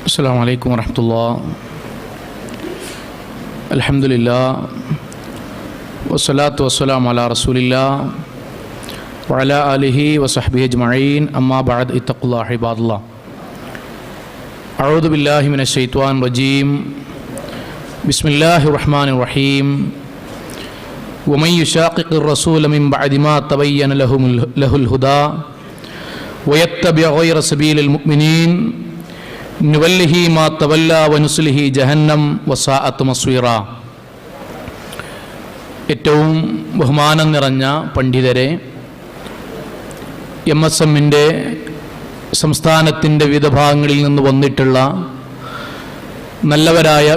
السلام عليكم ورحمة الله. الحمد لله والصلاة والسلام على رسول الله وعلى آله وصحبه أجمعين. أما بعد اتقوا الله عباد الله. أعوذ بالله من الشيطان الرجيم. بسم الله الرحمن الرحيم. ومن يشاقق الرسول من بعد ما تبين له الهدى ويتبع غير سبيل المؤمنين نوله ما تولى ونصله جهنم وساءت مصيرا. ഏറ്റവും ബഹുമാനം നിറഞ്ഞ പണ്ഡിതരെ, MSMന്റെ സംസ്ഥാനത്തിൻ്റെ വിവിധ ഭാഗങ്ങളിൽ നിന്ന് വന്നിട്ടുള്ള നല്ലവരായ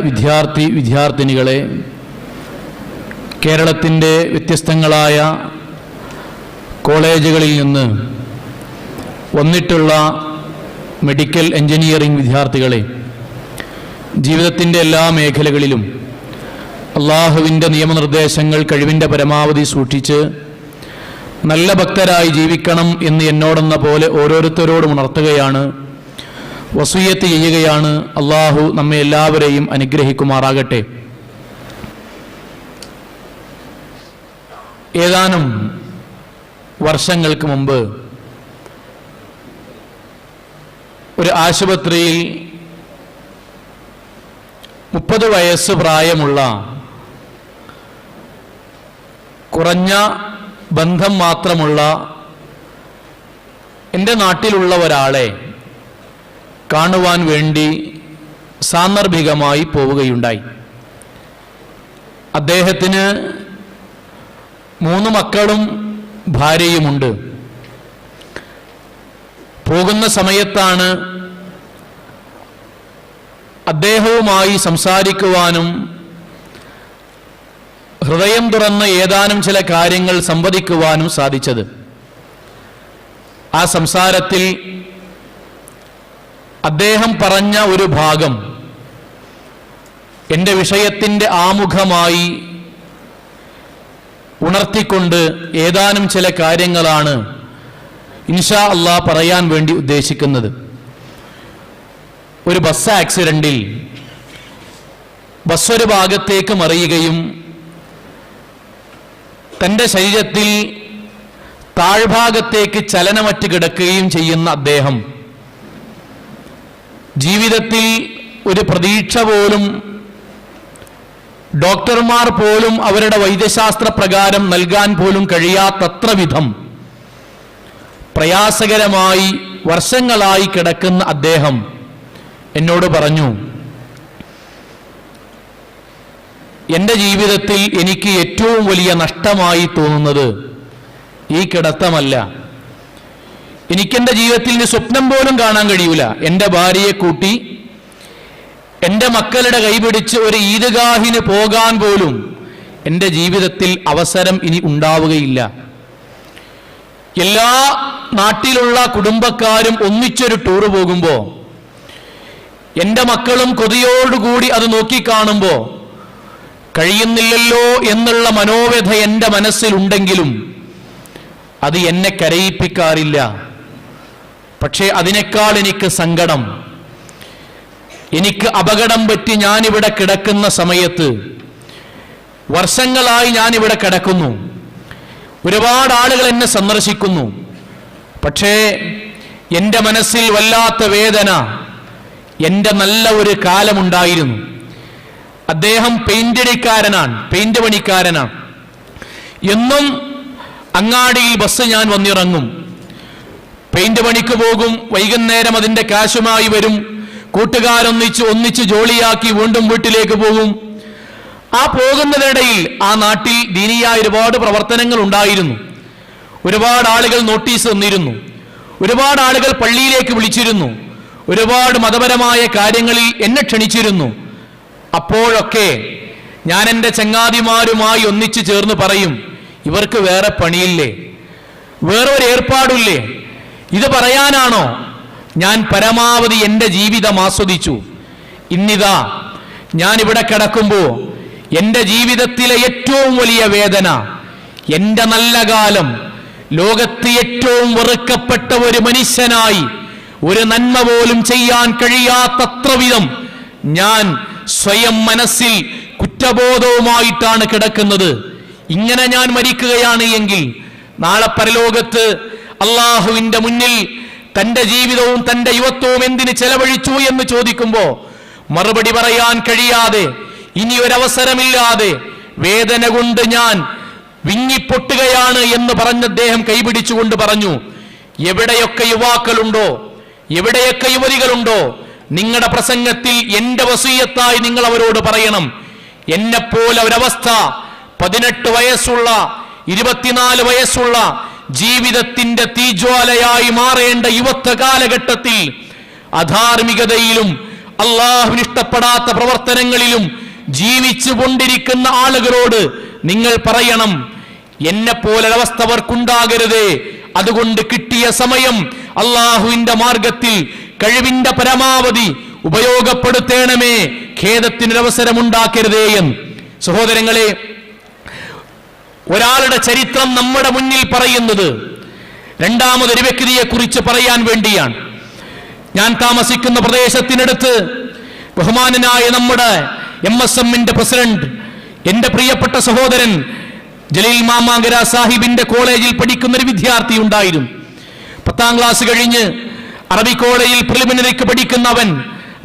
വിദ്യാർത്ഥിനികളെ, കേരളത്തിൻ്റെ വ്യത്യസ്തങ്ങളായ കോളേജുകളിൽ നിന്ന് വന്നിട്ടുള്ള മെഡിക്കൽ എഞ്ചിനീയറിംഗ് വിദ്യാർത്ഥികളെ, ജീവിതത്തിൻ്റെ എല്ലാ മേഖലകളിലും അള്ളാഹുവിൻ്റെ നിയമനിർദ്ദേശങ്ങൾ കഴിവിൻ്റെ പരമാവധി സൂക്ഷിച്ച് നല്ല ഭക്തരായി ജീവിക്കണം എന്ന് എന്നോടെന്ന പോലെ ഓരോരുത്തരോടും ഉണർത്തുകയാണ്, വസിയ്യത്ത് ചെയ്യുകയാണ്. അള്ളാഹു നമ്മെ എല്ലാവരെയും അനുഗ്രഹിക്കുമാറാകട്ടെ. ഏതാനും വർഷങ്ങൾക്ക് മുമ്പ് ഒരു ആശുപത്രിയിൽ 30 വയസ്സ് പ്രായമുള്ള കുറഞ്ഞ ബന്ധം മാത്രമുള്ള എൻ്റെ നാട്ടിലുള്ള ഒരാളെ കാണുവാൻ വേണ്ടി സാന്ദർഭികമായി പോവുകയുണ്ടായി. അദ്ദേഹത്തിന് 3 മക്കളും ഭാര്യയുമുണ്ട്. പോകുന്ന സമയത്താണ് അദ്ദേഹവുമായി സംസാരിക്കുവാനും ഹൃദയം തുറന്ന് ഏതാനും ചില കാര്യങ്ങൾ സംവദിക്കുവാനും സാധിച്ചത്. ആ സംസാരത്തിൽ അദ്ദേഹം പറഞ്ഞ ഒരു ഭാഗം എൻ്റെ വിഷയത്തിൻ്റെ ആമുഖമായി ഉണർത്തിക്കൊണ്ട് ഏതാനും ചില കാര്യങ്ങളാണ് ഇൻഷാ അല്ലാഹ് പറയാൻ വേണ്ടി ഉദ്ദേശിക്കുന്നത്. ഒരു ബസ് ആക്സിഡന്റിൽ ബസ് ഒരു ഭാഗത്തേക്ക് മറിയുകയും തൻ്റെ ശരീരത്തിൽ താഴ്ഭാഗത്തേക്ക് ചലനമറ്റ് കിടക്കുകയും ചെയ്യുന്ന അദ്ദേഹം ജീവിതത്തിൽ ഒരു പ്രതീക്ഷ പോലും ഡോക്ടർമാർ പോലും അവരുടെ വൈദ്യശാസ്ത്ര പ്രകാരം നൽകാൻ പോലും കഴിയാത്തത്ര വിധം പ്രയാസകരമായി വർഷങ്ങളായി കിടക്കുന്ന അദ്ദേഹം എന്നോട് പറഞ്ഞു, എൻ്റെ ജീവിതത്തിൽ എനിക്ക് ഏറ്റവും വലിയ നഷ്ടമായി തോന്നുന്നത് ഈ കിടത്തമല്ല. എനിക്കെൻ്റെ ജീവിതത്തിൽ സ്വപ്നം പോലും കാണാൻ കഴിയൂല എൻ്റെ ഭാര്യയെ കൂട്ടി എൻ്റെ മക്കളുടെ കൈപിടിച്ച് ഒരു ഈദ്ഗാഹിന് പോകാൻ പോലും എൻ്റെ ജീവിതത്തിൽ അവസരം ഇനി ഉണ്ടാവുകയില്ല. എല്ലാ നാട്ടിലുള്ള കുടുംബക്കാരും ഒന്നിച്ചൊരു ടൂർ പോകുമ്പോൾ എൻ്റെ മക്കളും കൊതിയോടുകൂടി അത് നോക്കിക്കാണുമ്പോൾ കഴിയുന്നില്ലല്ലോ എന്നുള്ള മനോവ്യഥ എൻ്റെ മനസ്സിലുണ്ടെങ്കിലും അത് എന്നെ കരയിപ്പിക്കാറില്ല. പക്ഷേ അതിനേക്കാൾ എനിക്ക് സങ്കടം, എനിക്ക് അപകടം പറ്റി ഞാനിവിടെ കിടക്കുന്ന സമയത്ത്, വർഷങ്ങളായി ഞാനിവിടെ കിടക്കുന്നു, ഒരുപാട് ആളുകൾ എന്നെ സന്ദർശിക്കുന്നു, പക്ഷേ എൻ്റെ മനസ്സിൽ വല്ലാത്ത വേദന. എൻ്റെ നല്ല ഒരു കാലമുണ്ടായിരുന്നു. അദ്ദേഹം പെയിന്റ് പണിക്കാരനാണ്. എന്നും അങ്ങാടിയിൽ ബസ് ഞാൻ വന്നിറങ്ങും, പെയിന്റ് പണിക്ക് പോകും, വൈകുന്നേരം അതിൻ്റെ കാശുമായി വരും, കൂട്ടുകാരൊന്നിച്ച് ജോലിയാക്കി വീണ്ടും വീട്ടിലേക്ക് പോകും. ആ പോകുന്നതിനിടയിൽ ആ നാട്ടിൽ ദീനിയായ ഒരുപാട് പ്രവർത്തനങ്ങൾ ഉണ്ടായിരുന്നു. ഒരുപാട് ആളുകൾ നോട്ടീസ് തന്നിരുന്നു, ഒരുപാട് ആളുകൾ പള്ളിയിലേക്ക് വിളിച്ചിരുന്നു, ഒരുപാട് മതപരമായ കാര്യങ്ങളിൽ എന്നെ ക്ഷണിച്ചിരുന്നു. അപ്പോഴൊക്കെ ഞാൻ എൻ്റെ ചങ്ങാതിമാരുമായി ഒന്നിച്ചു ചേർന്ന് പറയും, ഇവർക്ക് വേറെ പണിയില്ലേ, വേറെ ഒരു ഏർപ്പാടില്ലേ, ഇത് പറയാനാണോ? ഞാൻ പരമാവധി എൻ്റെ ജീവിതം ആസ്വദിച്ചു. ഇന്നിതാ ഞാനിവിടെ കിടക്കുമ്പോൾ എൻ്റെ ജീവിതത്തിലെ ഏറ്റവും വലിയ വേദന, എൻ്റെ നല്ല കാലം ലോകത്ത് ഏറ്റവും വെറുക്കപ്പെട്ട ഒരു മനുഷ്യനായി ഒരു നന്മ പോലും ചെയ്യാൻ കഴിയാത്തത്ര വിധം ഞാൻ സ്വയം മനസ്സിൽ കുറ്റബോധവുമായിട്ടാണ് കിടക്കുന്നത്. ഇങ്ങനെ ഞാൻ മരിക്കുകയാണ് എങ്കിൽ നാളെ പരലോകത്ത് അള്ളാഹുവിന്റെ മുന്നിൽ തന്റെ ജീവിതവും തന്റെ യുവത്വവും എന്തിന് ചെലവഴിച്ചു എന്ന് ചോദിക്കുമ്പോ മറുപടി പറയാൻ കഴിയാതെ, ഇനി ഒരവസരമില്ലാതെ വേദന കൊണ്ട് ഞാൻ വിങ്ങിപ്പൊട്ടുകയാണ് എന്ന് പറഞ്ഞ അദ്ദേഹം കൈപിടിച്ചുകൊണ്ട് പറഞ്ഞു, എവിടെയൊക്കെ യുവാക്കളുണ്ടോ, എവിടെയൊക്കെ യുവതികളുണ്ടോ, നിങ്ങളുടെ പ്രസംഗത്തിൽ എന്റെ വസീയത്തായി നിങ്ങൾ അവരോട് പറയണം, എന്നെപ്പോലെ ഒരവസ്ഥ 18 വയസ്സുള്ള 24 വയസ്സുള്ള ജീവിതത്തിന്റെ തീജ്വാലയായി മാറേണ്ട യുവത്വ കാലഘട്ടത്തിൽ അധാർമികതയിലും അള്ളാഹുവിന് ഇഷ്ടപ്പെടാത്ത പ്രവർത്തനങ്ങളിലും ജീവിച്ചു കൊണ്ടിരിക്കുന്ന ആളുകളോട് നിങ്ങൾ പറയണം, എന്നെപ്പോലൊരവസ്ഥ അവർക്കുണ്ടാകരുതേ. അതുകൊണ്ട് കിട്ടിയ സമയം അള്ളാഹുവിന്റെ മാർഗത്തിൽ കഴിവിന്റെ പരമാവധി ഉപയോഗപ്പെടുത്തേണമേ, ഖേദത്തിനൊരവസരമുണ്ടാക്കരുതേ എന്ന്. സഹോദരങ്ങളെ, ഒരാളുടെ ചരിത്രം നമ്മുടെ മുന്നിൽ പറയുന്നത് രണ്ടാമതൊരു വ്യക്തിയെ കുറിച്ച് പറയാൻ വേണ്ടിയാണ്. ഞാൻ താമസിക്കുന്ന പ്രദേശത്തിനടുത്ത് ബഹുമാനനായ നമ്മുടെ MSMന്റെ പ്രസിഡന്റ്, എന്റെ പ്രിയപ്പെട്ട സഹോദരൻ ജലീൽ മാമാങ്കര സാഹിബിന്റെ കോളേജിൽ പഠിക്കുന്ന ഒരു വിദ്യാർത്ഥി ഉണ്ടായിരുന്നു. 10ാം ക്ലാസ് കഴിഞ്ഞ് അറബി കോളേജിൽ പ്രിലിമിനറിക്ക് പഠിക്കുന്ന അവൻ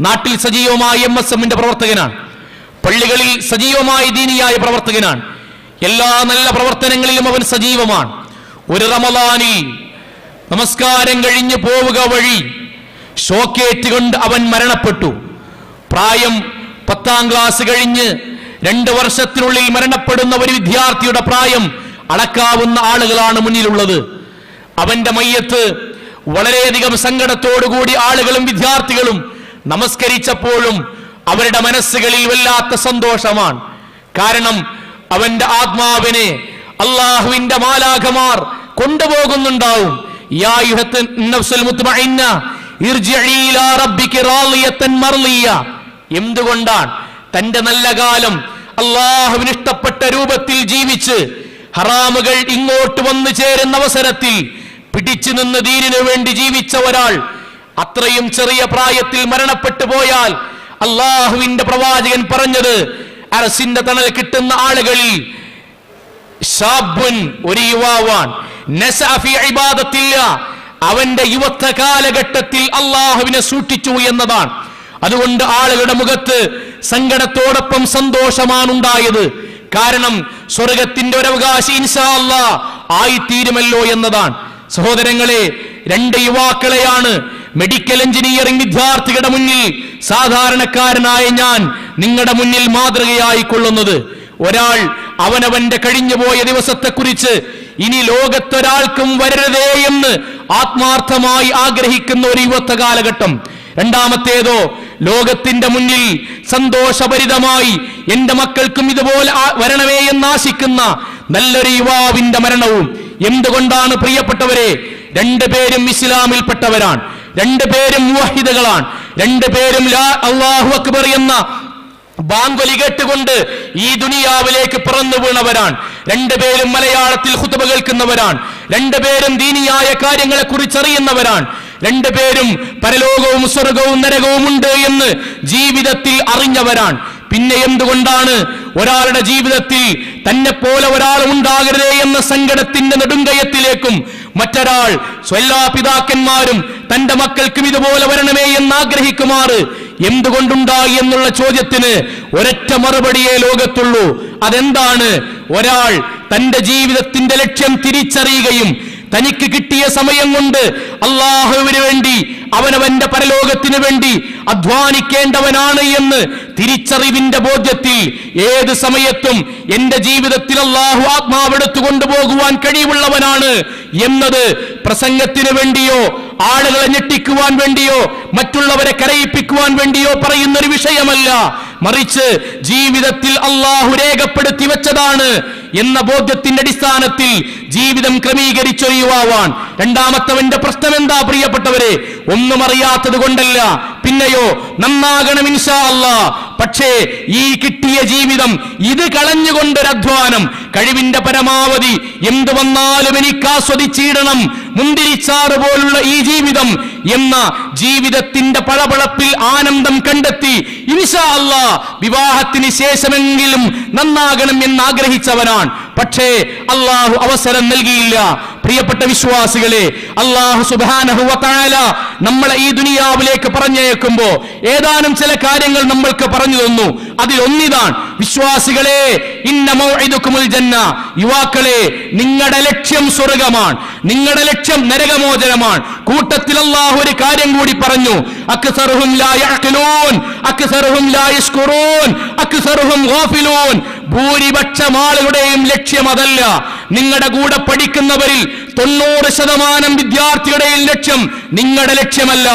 നാട്ടിൽ സജീവമായ MSMന്റെ പ്രവർത്തകനാണ്. പള്ളികളിൽ സജീവമായ ദീനിയായ പ്രവർത്തകനാണ്. എല്ലാ നല്ല പ്രവർത്തനങ്ങളിലും അവൻ സജീവമാണ്. ഒരു റമളാനിൽ നമസ്കാരം കഴിഞ്ഞ് പോവുക വഴി ഷോക്കേറ്റ് കൊണ്ട് അവൻ മരണപ്പെട്ടു. പ്രായം 10ാം ക്ലാസ് കഴിഞ്ഞ് 2 വർഷത്തിനുള്ളിൽ മരണപ്പെടുന്ന ഒരു വിദ്യാർത്ഥിയുടെ പ്രായം അളക്കാവുന്ന ആളുകളാണ് മുന്നിലുള്ളത്. അവന്റെ മയ്യത്ത് വളരെയധികം സങ്കടത്തോടുകൂടി ആളുകളും വിദ്യാർത്ഥികളും നമസ്കരിച്ചപ്പോഴും അവരുടെ മനസ്സുകളിൽ വല്ലാത്ത സന്തോഷമാണ്. കാരണം അവന്റെ ആത്മാവിനെ അള്ളാഹുവിന്റെ മാലാഖമാർ കൊണ്ടുപോകുന്നുണ്ടാവും. യാ അയ്യുഹൻ നഫ്സുൽ മുത്മഇന്ന ഇർജിഇ ഇലാ റബ്ബിക റാളിയതൻ മർളിയ. എന്തുകൊണ്ടാണ് തന്റെ നല്ല കാലം അള്ളാഹുവിന് ഇഷ്ടപ്പെട്ട രൂപത്തിൽ ജീവിച്ച് ഹറാമുകൾ ഇങ്ങോട്ട് വന്നു ചേരുന്ന അവസരത്തിൽ പിടിച്ചു നിന്ന് ദീനിനു വേണ്ടി ജീവിച്ച ഒരാൾ അത്രയും ചെറിയ പ്രായത്തിൽ മരണപ്പെട്ടു പോയാൽ അള്ളാഹുവിന്റെ പ്രവാചകൻ പറഞ്ഞത്, അർശിന്റെ തണൽ കിട്ടുന്ന ആളുകളിൽ ശാബുൻ, ഒരു യുവാവാൻ, നസഅ ഫീ ഇബാദത്തില്ലാ, അവന്റെ യുവത്വ കാലഘട്ടത്തിൽ അള്ളാഹുവിനെ സൂക്ഷിച്ചു എന്നതാണ്. അതുകൊണ്ട് ആളുകളുടെ മുഖത്ത് സങ്കടത്തോടൊപ്പം സന്തോഷമാണ് ഉണ്ടായത്. കാരണം സ്വർഗത്തിന്റെ ഒരു അവകാശി ഇൻഷാ അല്ലാഹ് ആയിത്തീരുമല്ലോ എന്നതാണ്. സഹോദരങ്ങളെ, 2 യുവാക്കളെയാണ് മെഡിക്കൽ എഞ്ചിനീയറിംഗ് വിദ്യാർത്ഥികളുടെ മുന്നിൽ സാധാരണക്കാരനായ ഞാൻ നിങ്ങളുടെ മുന്നിൽ മാതൃകയായി കൊള്ളുന്നത്. ഒരാൾ അവനവന്റെ കഴിഞ്ഞുപോയ ദിവസത്തെക്കുറിച്ച് ഇനി ലോകത്തൊരാൾക്കും വരരുതേ എന്ന് ആത്മാർത്ഥമായി ആഗ്രഹിക്കുന്ന ഒരു യുവത്വ കാലഘട്ടം. രണ്ടാമത്തേതോ ലോകത്തിന്റെ മുന്നിൽ സന്തോഷഭരിതമായി എന്റെ മക്കൾക്കും ഇതുപോലെ വരണമേ എന്നാശിക്കുന്ന നല്ലൊരു യുവാവിന്റെ മരണവും. എന്തുകൊണ്ടാണ് പ്രിയപ്പെട്ടവരെ? 2 പേരും ഇസ്ലാമിൽപ്പെട്ടവരാണ്, 2 പേരും മുവഹിദുകളാണ്, 2 പേരും ലാ അല്ലാഹു അക്ബർ എന്ന ബാങ്കൊലി കേട്ടുകൊണ്ട് ഈ ദുനിയാവിലേക്ക് പിറന്നു വീണവരാണ്. 2 പേരും മലയാളത്തിൽ ഖുതുബ കേൾക്കുന്നവരാണ്, 2 പേരും ദീനിയായ കാര്യങ്ങളെ കുറിച്ച് അറിയുന്നവരാണ്, 2 പേരും പരലോകവും സ്വർഗവും നരകവും ഉണ്ട് എന്ന് ജീവിതത്തിൽ അറിഞ്ഞവരാണ്. പിന്നെ എന്തുകൊണ്ടാണ് ഒരാളുടെ ജീവിതത്തിൽ തന്നെ പോലെ ഒരാൾ ഉണ്ടാകരുതേ എന്ന സങ്കടത്തിന്റെ നെടുങ്കയത്തിലേക്കും മറ്റൊരാൾ എല്ലാ പിതാക്കന്മാരും തന്റെ മക്കൾക്കും ഇതുപോലെ വരണമേ എന്ന് ആഗ്രഹിക്കുമാറ് എന്തുകൊണ്ടുണ്ടായി എന്നുള്ള ചോദ്യത്തിന് ഒരൊറ്റ മറുപടിയേ ലോകത്തുള്ളൂ. അതെന്താണ്? ഒരാൾ തന്റെ ജീവിതത്തിന്റെ ലക്ഷ്യം തിരിച്ചറിയുകയും തനിക്ക് കിട്ടിയ സമയം കൊണ്ട് അള്ളാഹുവിന് വേണ്ടി അവനവന്റെ പരലോകത്തിന് വേണ്ടി അധ്വാനിക്കേണ്ടവനാണ് എന്ന് തിരിച്ചറിവിന്റെ ബോധ്യത്തിൽ ഏത് സമയത്തും എന്റെ ജീവിതത്തിൽ അള്ളാഹു ആത്മാവെടുത്തു കൊണ്ടുപോകുവാൻ കഴിവുള്ളവനാണ് എന്നത് പ്രസംഗത്തിന് വേണ്ടിയോ ആളുകളെ ഞെട്ടിക്കുവാൻ വേണ്ടിയോ മറ്റുള്ളവരെ കരയിപ്പിക്കുവാൻ വേണ്ടിയോ പറയുന്നൊരു വിഷയമല്ല, മറിച്ച് ജീവിതത്തിൽ അള്ളാഹു രേഖപ്പെടുത്തി വെച്ചതാണ് എന്ന ബോധ്യത്തിന്റെ അടിസ്ഥാനത്തിൽ ജീവിതം ക്രമീകരിച്ചൊരു യുവാവാൻ. രണ്ടാമത്തവന്റെ പ്രശ്നം എന്താ പ്രിയപ്പെട്ടവരെ? ഒന്നും അറിയാത്തത് കൊണ്ടല്ല, പിന്നെയോ നന്നാകണം ഇൻഷാ അല്ലാഹ്, പക്ഷേ ഈ കിട്ടിയ ജീവിതം ഇത് കളഞ്ഞുകൊണ്ടൊരധ്വാനം, കഴിവിന്റെ പരമാവധി എന്ത് വന്നാലും എനിക്ക് ആസ്വദിച്ചിടണം, മുന്തിരിച്ചാറ് പോലുള്ള ഈ ജീവിതം എന്ന ജീവിതത്തിന്റെ പളപളപ്പിൽ ആനന്ദം കണ്ടെത്തി ഇൻഷാ അല്ലാഹ് വിവാഹത്തിന് ശേഷമെങ്കിലും നന്നാകണം എന്ന് ആഗ്രഹിച്ചവനാണ്. പക്ഷേ അള്ളാഹു അവസരം നൽകിയില്ല. പ്രിയപ്പെട്ട വിശ്വാസികളെ, അള്ളാഹു സുബ്ഹാനഹു വ തആല നമ്മളെ ഈ ദുനിയാവിലേക്ക് പറഞ്ഞേക്കുമ്പോ ഏതാനും ചില കാര്യങ്ങൾ നമ്മൾക്ക് പറഞ്ഞു തന്നു. അതിലൊന്നിതാണ് വിശ്വാസികളെ, ഇന്ന മൗഇദുകുമുൽ ജന്ന, യുവാക്കളെ നിങ്ങളുടെ ലക്ഷ്യം സ്വർഗ്ഗമാണ്, നിങ്ങളുടെ ലക്ഷ്യം നരകമോചനമാണ്. കൂട്ടത്തിൽ അള്ളാഹു ഒരു കാര്യം കൂടി പറഞ്ഞു, അക്സറുഹും ലാ യഅഖിലൂൻ അക്സറുഹും ലാ യശ്കുറൂൻ അക്സറുഹും ഗാഫിലൂൻ. ഭൂരിപക്ഷം ആളുകളുടെയും ലക്ഷ്യം അതല്ല. നിങ്ങളുടെ കൂടെ പഠിക്കുന്നവരിൽ 90% വിദ്യാർത്ഥികളുടെയും ലക്ഷ്യം നിങ്ങളുടെ ലക്ഷ്യമല്ല.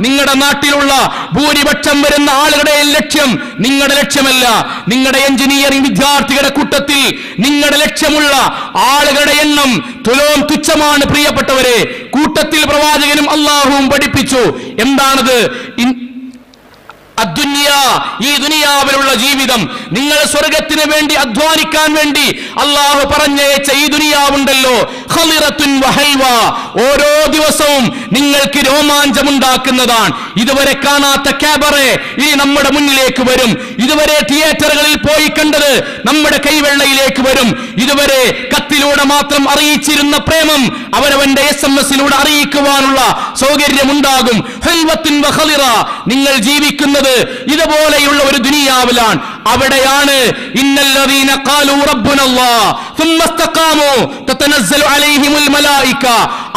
നിങ്ങളുടെ നാട്ടിലുള്ള ഭൂരിപക്ഷം വരുന്ന ആളുകളുടെയും ലക്ഷ്യം നിങ്ങളുടെ ലക്ഷ്യമല്ല. നിങ്ങളുടെ എഞ്ചിനീയറിംഗ് വിദ്യാർത്ഥികളുടെ കൂട്ടത്തിൽ നിങ്ങളുടെ ലക്ഷ്യമുള്ള ആളുകളുടെ എണ്ണം തുലോം തുച്ഛമാണ്. പ്രിയപ്പെട്ടവരെ, കൂട്ടത്തിൽ പ്രവാചകനും അള്ളാഹുവും പഠിപ്പിച്ചു. എന്താണത്? ഈ ദുനിയാവിലുള്ള ജീവിതം, നിങ്ങൾ സ്വർഗത്തിന് വേണ്ടി അധ്വാനിക്കാൻ വേണ്ടി അള്ളാഹു പറഞ്ഞയച്ച ഈ ദുനിയാവുണ്ടല്ലോ, ഖളിറത്തുൻ വഹൽവ, ഓരോ ദിവസവും നിങ്ങൾക്ക് രോമാഞ്ചമുണ്ടാക്കുന്നതാണ്. ഇതുവരെ കാണാത്ത ക്യാബറെ ഇനി നമ്മുടെ മുന്നിലേക്ക് വരും. ഇതുവരെ തിയേറ്ററുകളിൽ പോയി കണ്ടത് നമ്മുടെ കൈവെള്ളയിലേക്ക് വരും. ഇതുവരെ കത്തിലൂടെ മാത്രം അറിയിച്ചിരുന്ന പ്രേമം അവരവന്റെ SMS-ലൂടെ അറിയിക്കുവാനുള്ള സൗകര്യമുണ്ടാകും. ഹൽവത്തുൻ വഖളിറ, നിങ്ങൾ ജീവിക്കുന്നത് ഇതുപോലെയുള്ള ഒരു ദുനിയാവിലാണ്. അവിടെയാണ് ഇന്നല്ലദീന ഖാലൂ റബ്ബുനല്ലാഹ് സുമ്മ ഇസ്തഖാമൂ തതനസ്സലു അലൈഹിമുൽ മലായിക,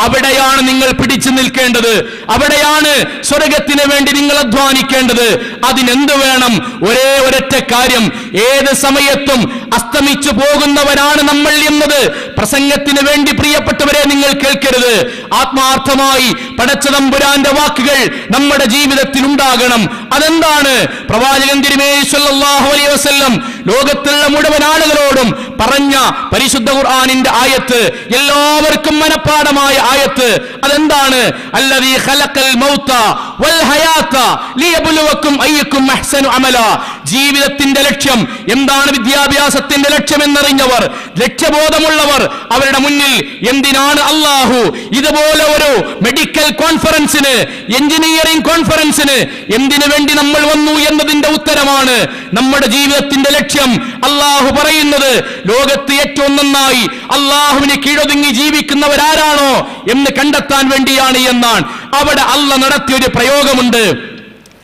അവിടെയാണ് നിങ്ങൾ പിടിച്ചു നിൽക്കേണ്ടത്. അവിടെയാണ് സ്വർഗത്തിന് വേണ്ടി നിങ്ങൾ അധ്വാനിക്കേണ്ടത്. അതിനെന്ത് വേണം? ഒരേ ഒരൊറ്റ കാര്യം. ഏത് സമയത്തും അസ്തമിച്ചു പോകുന്നവരാണ് നമ്മൾ എന്നത് പ്രസംഗത്തിന് വേണ്ടി പ്രിയപ്പെട്ടവരെ നിങ്ങൾ കേൾക്കരുത്. ആത്മാർത്ഥമായി പടച്ചതമ്പുരാന്റെ വാക്കുകൾ നമ്മുടെ ജീവിതത്തിൽ ഉണ്ടാകണം. അതെന്താണ്? പ്രവാചകൻ തിരുമേനി സ്വല്ലല്ലാഹു അലൈഹി വസല്ലം ലോകത്തുള്ള മുഴുവൻ ആളുകളോടും പറഞ്ഞ പരിശുദ്ധ ഖുർആനിന്റെ ആയത്ത്, എല്ലാവർക്കും മനപ്പാഠമായ ആയത്ത്. അതെന്താണ്? അല്ലദീ ഖലഖൽ മൗത വൽ ഹയാത ലിയബ്ലുവക്കും അയ്യുക്കും അഹ്സനു അമല. ജീവിതത്തിന്റെ ലക്ഷ്യം എന്താണ്? വിദ്യാഭ്യാസത്തിന്റെ ലക്ഷ്യം എന്നറിഞ്ഞവർ, ലക്ഷ്യബോധമുള്ളവർ, അവരുടെ മുന്നിൽ എന്തിനാണ് അള്ളാഹു ഇതുപോലെ ഒരു മെഡിക്കൽ കോൺഫറൻസിന്, എഞ്ചിനീയറിംഗ് കോൺഫറൻസിന് എന്തിനു വേണ്ടി നമ്മൾ വന്നു എന്നതിന്റെ ഉത്തരമാണ്. നമ്മുടെ ജീവിതത്തിന്റെ ലക്ഷ്യം അള്ളാഹു പറയുന്നത് ലോകത്ത് ഏറ്റവും നന്നായി അള്ളാഹുവിന് കീഴൊതുങ്ങി ജീവിക്കുന്നവരാരാണോ എന്ന് കണ്ടെത്താൻ വേണ്ടിയാണ് എന്നാണ്. അവിടെ അള്ളാഹ് നടത്തിയൊരു പ്രയോഗമുണ്ട്.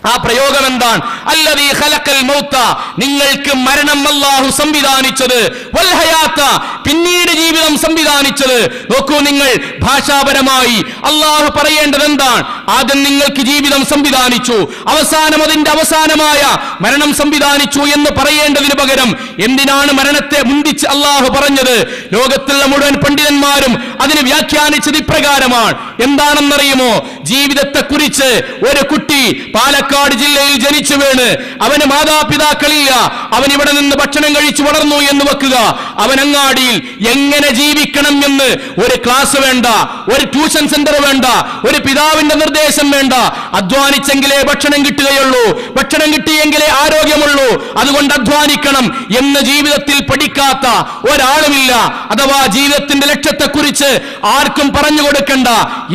ആ പ്രയോഗം എന്താണ്? അല്ലദീ ഖലഖൽ മൗത, നിങ്ങൾക്ക് മരണം അല്ലാഹു സംവിധാനിച്ചത്, വൽ ഹയാത, പിന്നീട് ജീവിതം സംവിധാനിച്ചത്. നോക്കൂ, നിങ്ങൾ ഭാഷാപരമായി അല്ലാഹു പറയേണ്ടത് എന്താണ്? ആദ്യം നിങ്ങൾക്ക് ജീവിതം സംവിധാനിച്ചു, അവസാനം അതിന്റെ അവസാനമായ മരണം സംവിധാനിച്ചു എന്ന് പറയേണ്ടതിന് പകരം എന്തിനാണ് മരണത്തെ മുന്തിച്ച് അല്ലാഹു പറഞ്ഞത്? ലോകത്തുള്ള മുഴുവൻ പണ്ഡിതന്മാരും അതിന് വ്യാഖ്യാനിച്ചത് ഇപ്രകാരമാണ്. എന്താണെന്നറിയുമോ? ജീവിതത്തെക്കുറിച്ച് ഒരു കുട്ടി പാലക്കാട് ജില്ലയിൽ ജനിച്ചു വീണ് അവന് മാതാപിതാക്കളില്ല, അവൻ ഇവിടെ നിന്ന് ഭക്ഷണം കഴിച്ചു വളർന്നു എന്ന് വെക്കുക. അവൻ അങ്ങാടിയിൽ എങ്ങനെ ജീവിക്കണം എന്ന് ഒരു ക്ലാസ് വേണ്ട, ഒരു ട്യൂഷൻ സെന്റർ വേണ്ട, ഒരു പിതാവിന്റെ നിർദ്ദേശം വേണ്ട. അധ്വാനിച്ചെങ്കിലേ ഭക്ഷണം കിട്ടുകയുള്ളൂ, ഭക്ഷണം കിട്ടിയെങ്കിലേ ആരോഗ്യമുള്ളൂ, അതുകൊണ്ട് അധ്വാനിക്കണം എന്ന് ജീവിതത്തിൽ പഠിക്കാത്ത ഒരാളുമില്ല. അഥവാ ജീവിതത്തിന്റെ ലക്ഷ്യത്തെക്കുറിച്ച് ആർക്കും പറഞ്ഞു കൊടുക്കണ്ട.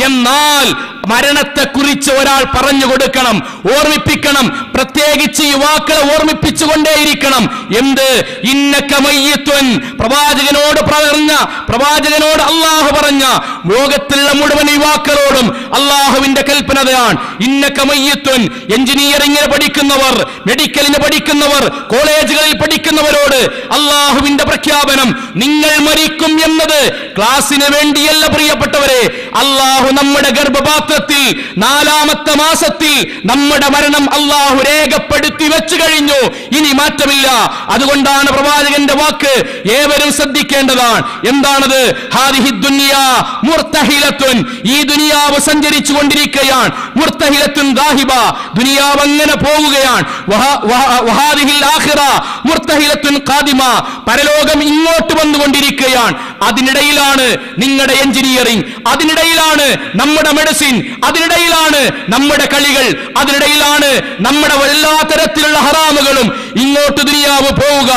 എന്നാൽ മരണത്തെക്കുറിച്ച് ഒരാൾ പറഞ്ഞു കൊടുക്കണം, ഓർമ്മിപ്പിക്കണം. പ്രത്യേകിച്ച് യുവാക്കളെ ഓർമ്മിപ്പിച്ചുകൊണ്ടേയിരിക്കണം. എന്ത്? ഇന്നക മയ്യിത്തുൻ, പ്രവാചകനോട് അള്ളാഹു പറഞ്ഞ ലോകത്തുള്ള മുഴുവൻ യുവാക്കളോടും അള്ളാഹുവിന്റെ കൽപ്പനയാണ്. ഇന്നക മയ്യിത്തുൻ. എഞ്ചിനീയറിംഗിന് പഠിക്കുന്നവർ, മെഡിക്കലിന് പഠിക്കുന്നവർ, കോളേജുകളിൽ പഠിക്കുന്നവരോട് അള്ളാഹുവിന്റെ പ്രഖ്യാപനം, നിങ്ങൾ മരിക്കും എന്നത് ക്ലാസിന് വേണ്ടിയല്ല പ്രിയപ്പെട്ടവരെ. അള്ളാഹു നമ്മുടെ ഗർഭപാത്രത്തിൽ 4ാമത്തെ മാസത്തിൽ നമ്മുടെ മരണം അള്ളാഹു രേഖപ്പെടുത്തി വെച്ചു കഴിഞ്ഞു. ഇനി മാറ്റമില്ല. അതുകൊണ്ടാണ് പ്രവാചകന്റെ വാക്ക് ഏവരും ശ്രദ്ധിക്കേണ്ടതാണ്. എന്താണത്? ഹാദിഹി ദുനിയാ മുർതഹിലത്തുൻ, ഈ ദുനിയാവ് സഞ്ചരിച്ചു കൊണ്ടിരിക്കുകയാണ്. മുർതഹിലത്തുൻ ദാഹിബ, ദുനിയാവ് അങ്ങനെ പോവുകയാണ്. വഹാദിഹിൽ ആഖിറ മുർതഹിലത്തുൻ ഖാദിമ, പരലോകം ഇങ്ങോട്ട് വന്നുകൊണ്ടിരിക്കുകയാണ്. അതിനിടയിലാണ് അതിനിടയിലാണ് നിങ്ങളുടെ എഞ്ചിനീയറിംഗ്, അതിനിടയിലാണ് നമ്മുടെ മെഡിസിൻ, അതിനിടയിലാണ് നമ്മുടെ കളികൾ, അതിനിടയിലാണ് നമ്മുടെ എല്ലാ തരത്തിലുള്ള ഹറാമുകളും. ഇങ്ങോട്ട് ദുനിയാവ് പോവുക,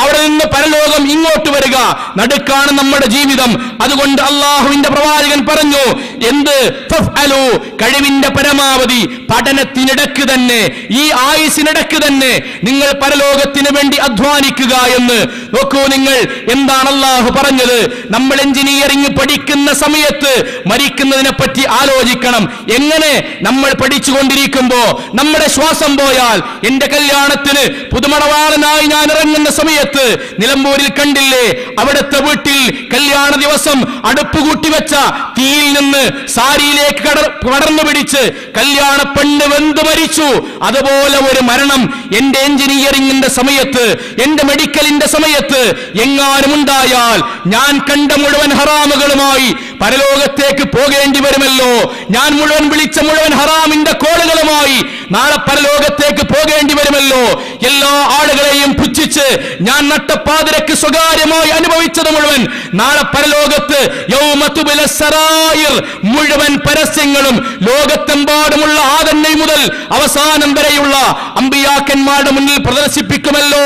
അവിടെ നിന്ന് പരലോകം ഇങ്ങോട്ട് വരിക, നടുക്കാണ് നമ്മുടെ ജീവിതം. അതുകൊണ്ട് അള്ളാഹുവിന്റെ പ്രവാചകൻ പറഞ്ഞു, എന്ത് ഫഫ്അലു, കഴിവിന്റെ പരമാവധി പഠനത്തിനിടക്ക് തന്നെ, ഈ ആയുസിനിടക്ക് തന്നെ നിങ്ങൾ പരലോകത്തിന് വേണ്ടി അധ്വാനിക്കുക എന്ന്. നോക്കൂ നിങ്ങൾ, എന്താണ് അള്ളാഹു പറഞ്ഞത്? നമ്മൾ എഞ്ചിനീയറിംഗ് പഠിക്കുന്ന സമയത്ത് മരിക്കുന്നതിനെ പറ്റി ആലോചിക്കണം. എങ്ങനെ? നമ്മൾ പഠിച്ചുകൊണ്ടിരിക്കുമ്പോ നമ്മുടെ ശ്വാസം പോയാൽ, എന്റെ കല്യാണത്തിന് പുതുമണവാളനായി ഞാൻ ഇറങ്ങുന്ന സമയത്ത് നിലമ്പൂരിൽ കണ്ടില്ലേ, അവിടുത്തെ വീട്ടിൽ കല്യാണ ദിവസം അടുപ്പ് കൂട്ടിവെച്ച തീയിൽ നിന്ന് സാരിയിലേക്ക് പടർന്നു പിടിച്ച് കല്യാണ പെണ്ണ് വെന്തു മരിച്ചു. അതുപോലെ ഒരു മരണം എന്റെ എഞ്ചിനീയറിംഗിന്റെ സമയത്ത്, എന്റെ മെഡിക്കലിന്റെ സമയത്ത് എങ്ങാനും ഉണ്ടായാൽ ഞാൻ കണ്ട മുഴുവൻ ഹറാമുകളുമായി പരലോകത്തേക്ക് പോകേണ്ടി വരുമല്ലോ. ഞാൻ മുഴുവൻ വിളിച്ച മുഴുവൻ ഹറാമിന്റെ കോളുകളുമായി നാളെ പരലോകത്തേക്ക് പോകേണ്ടി വരുമല്ലോ. എല്ലാ ആളുകളെയും പുച്ഛിച്ച് ഞാൻ നട്ടപ്പാതിരക്ക് സ്വകാര്യമായി അനുഭവിച്ചത് മുഴുവൻ നാളെ പരലോകത്ത് യൗമ തുബ്ല സറായിർ, മുഴുവൻ പരസ്യങ്ങളും ലോകത്തെമ്പാടുമുള്ള ആദന്നെ മുതൽ അവസാനം വരെയുള്ള അമ്പിയാക്കന്മാരുടെ മുന്നിൽ പ്രദർശിപ്പിക്കുമല്ലോ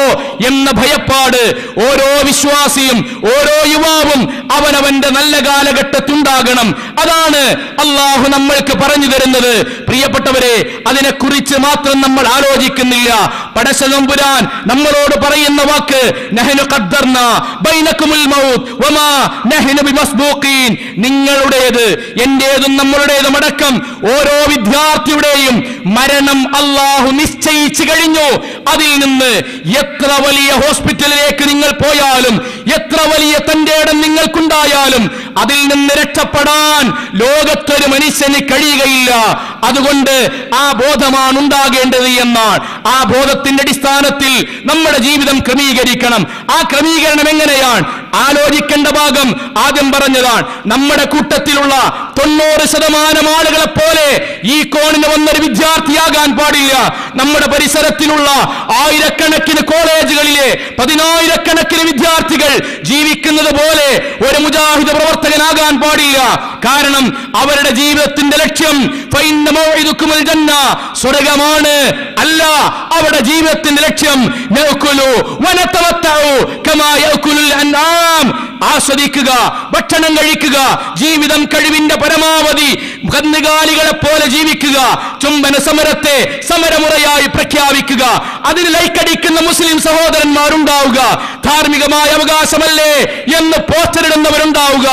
എന്ന ഭയപ്പാട് ഓരോ വിശ്വാസിയും ഓരോ യുവാവും അവനവന്റെ നല്ല കാലഘട്ടത്തുണ്ടാകണം. അതാണ് അള്ളാഹു നമ്മൾക്ക് പറഞ്ഞു തരുന്നത്. പ്രിയപ്പെട്ടവരെ, അതിനെക്കുറിച്ച് മാത്രം നമ്മൾ ആലോചിക്കുന്നില്ല. പടച്ചതമ്പുരാൻ നമ്മളോട് പറയുന്ന വാക്ക്, നഹ്നു ഖദ്ദർനാ ബൈനകുമുൽ മൗത്ത് വമാ നഹ്നു ബിമസ്ബൂഖീൻ, നിങ്ങളുടേത് എന്റേതും നമ്മളുടേതും അടക്കം ഓരോ വിദ്യാർത്ഥിയുടെയും മരണം അള്ളാഹു നിശ്ചയിച്ചു കഴിഞ്ഞു. അതിൽ നിന്ന് എത്ര വലിയ ഹോസ്പിറ്റലിലേക്ക് നിങ്ങൾ പോയാലും, എത്ര വലിയ തന്റെ ഇടം നിങ്ങൾക്കുണ്ടായാലും അതിൽ നിന്ന് രക്ഷപ്പെടാൻ ലോകത്തൊരു മനുഷ്യന് കഴിയുകയില്ല. അതുകൊണ്ട് ആ ബോധമാണ് ഉണ്ടാകേണ്ടത് എന്നാണ്. ആ ബോധത്തിന്റെ അടിസ്ഥാനത്തിൽ നമ്മുടെ ജീവിതം ക്രമീകരിക്കണം. ആ ക്രമീകരണം എങ്ങനെയാണ്? ആലോചിക്കേണ്ട ഭാഗം ആദ്യം പറഞ്ഞതാണ്. നമ്മുടെ കൂട്ടത്തിലുള്ള 90% ആളുകളെ പോലെ ഈ കോണിന് വന്നൊരു വിദ്യാർത്ഥിയാകാൻ പാടില്ല. നമ്മുടെ പരിസരത്തിലുള്ള ആയിരക്കണക്കിന് കോളേജുകളിലെ 10,000-കണക്കിന് വിദ്യാർത്ഥികൾ ജീവിക്കുന്നത് പോലെ ഒരു മുജാഹിദ് പ്രവർത്തകനാകാൻ പാടില്ല. കാരണം അവരുടെ ജീവിതത്തിന്റെ ലക്ഷ്യം സ്വർഗമാണ്. അല്ല, അവരുടെ ജീവിതത്തിന്റെ ലക്ഷ്യം ആസ്വദിക്കുക, ഭക്ഷണം കഴിക്കുക, ജീവിതം കഴിവിന്റെ പരമാവധി കന്നുകാലികളെ പോലെ ജീവിക്കുക, ചുംബന സമരത്തെ സമരമുറയായി പ്രഖ്യാപിക്കുക, അതിന് ലൈക്കടിക്കുന്ന മുസ്ലിം സഹോദരന്മാരുണ്ടാവുക, ധാർമ്മികമായ അവകാശമല്ലേ എന്ന് പോസ്റ്ററിടുന്നവരുണ്ടാവുക.